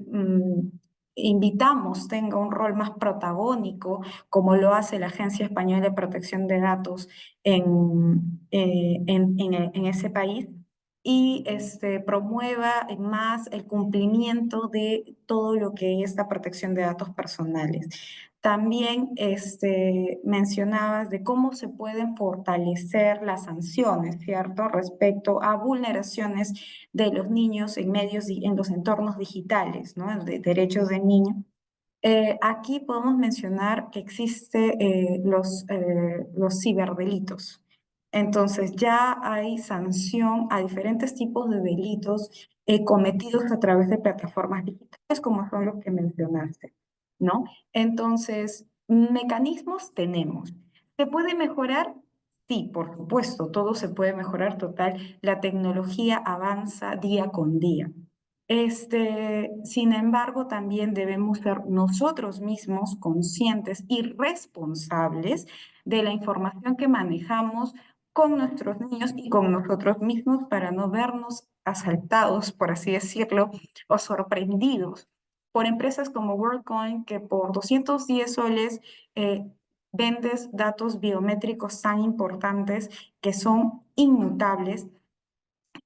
invitamos tenga un rol más protagónico, como lo hace la Agencia Española de Protección de Datos en ese país y promueva más el cumplimiento de todo lo que es la protección de datos personales. También mencionabas de cómo se pueden fortalecer las sanciones, ¿cierto? Respecto a vulneraciones de los niños en medios y en los entornos digitales, ¿no? De derechos del niño. Aquí podemos mencionar que existe los ciberdelitos. Entonces ya hay sanción a diferentes tipos de delitos cometidos a través de plataformas digitales, como son los que mencionaste, ¿no? Entonces, mecanismos tenemos. ¿Se puede mejorar? Sí, por supuesto, todo se puede mejorar total. La tecnología avanza día con día. Sin embargo, también debemos ser nosotros mismos conscientes y responsables de la información que manejamos con nuestros niños y con nosotros mismos para no vernos asaltados, por así decirlo, o sorprendidos por empresas como WorldCoin que por 210 soles vendes datos biométricos tan importantes que son inmutables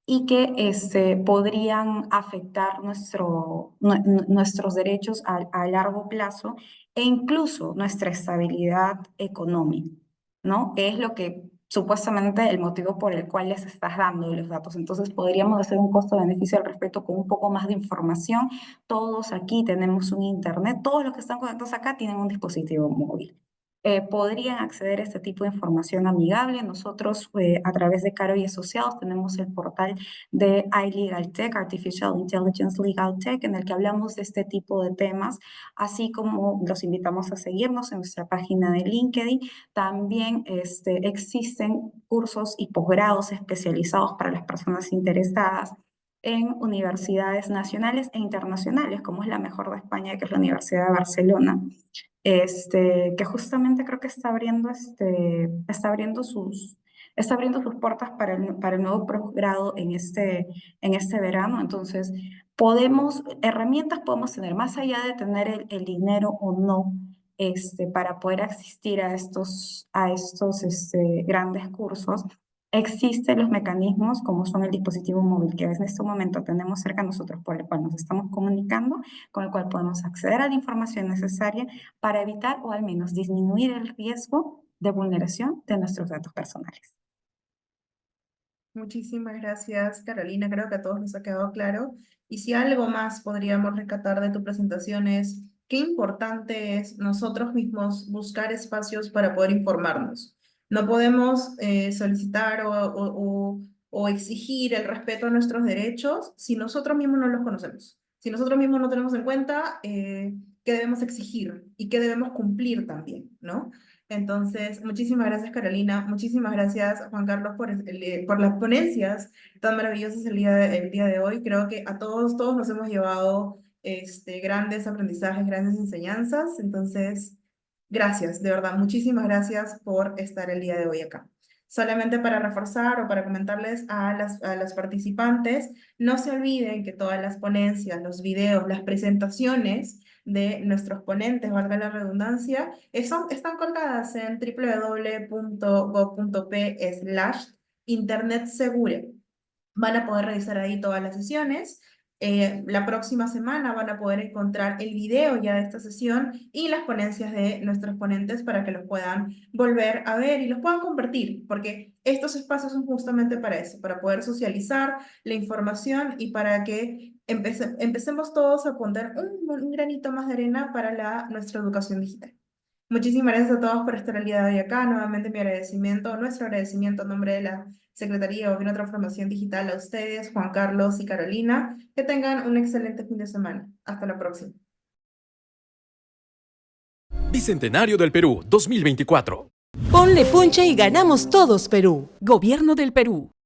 y que podrían afectar nuestros derechos a largo plazo e incluso nuestra estabilidad económica, ¿no? Que es lo que supuestamente el motivo por el cual les estás dando los datos. Entonces podríamos hacer un costo-beneficio al respecto con un poco más de información. Todos aquí tenemos un internet, todos los que están conectados acá tienen un dispositivo móvil. Podrían acceder a este tipo de información amigable. Nosotros, a través de Caro y Asociados, tenemos el portal de iLegal Tech, Artificial Intelligence Legal Tech, en el que hablamos de este tipo de temas, así como los invitamos a seguirnos en nuestra página de LinkedIn. También existen cursos y posgrados especializados para las personas interesadas en universidades nacionales e internacionales, como es la mejor de España, que es la Universidad de Barcelona, que justamente creo que está abriendo sus puertas para el nuevo posgrado en este verano. Entonces, herramientas podemos tener, más allá de tener el dinero o no, para poder asistir a estos grandes cursos. Existen los mecanismos como son el dispositivo móvil que en este momento tenemos cerca de nosotros, por el cual nos estamos comunicando, con el cual podemos acceder a la información necesaria para evitar o al menos disminuir el riesgo de vulneración de nuestros datos personales. Muchísimas gracias, Carolina. Creo que a todos nos ha quedado claro. Y si algo más podríamos rescatar de tu presentación es qué importante es nosotros mismos buscar espacios para poder informarnos. No podemos solicitar o exigir el respeto a nuestros derechos si nosotros mismos no los conocemos. Si nosotros mismos no tenemos en cuenta qué debemos exigir y qué debemos cumplir también, ¿no? Entonces, muchísimas gracias, Carolina. Muchísimas gracias, Juan Carlos, por las ponencias tan maravillosas el día de hoy. Creo que a todos nos hemos llevado grandes aprendizajes, grandes enseñanzas. Entonces, gracias, de verdad, muchísimas gracias por estar el día de hoy acá. Solamente para reforzar o para comentarles a las participantes, no se olviden que todas las ponencias, los videos, las presentaciones de nuestros ponentes, valga la redundancia, están colgadas en www.gov.p/internet segura. Van a poder revisar ahí todas las sesiones. La próxima semana van a poder encontrar el video ya de esta sesión y las ponencias de nuestros ponentes para que los puedan volver a ver y los puedan compartir, porque estos espacios son justamente para eso, para poder socializar la información y para que empecemos todos a poner un granito más de arena para nuestra educación digital. Muchísimas gracias a todos por estar el día de hoy acá. Nuevamente mi agradecimiento, nuestro agradecimiento en nombre de la Secretaría de Gobierno y Transformación Digital a ustedes, Juan Carlos y Carolina. Que tengan un excelente fin de semana. Hasta la próxima. Bicentenario del Perú 2024. Ponle punche y ganamos todos, Perú. Gobierno del Perú.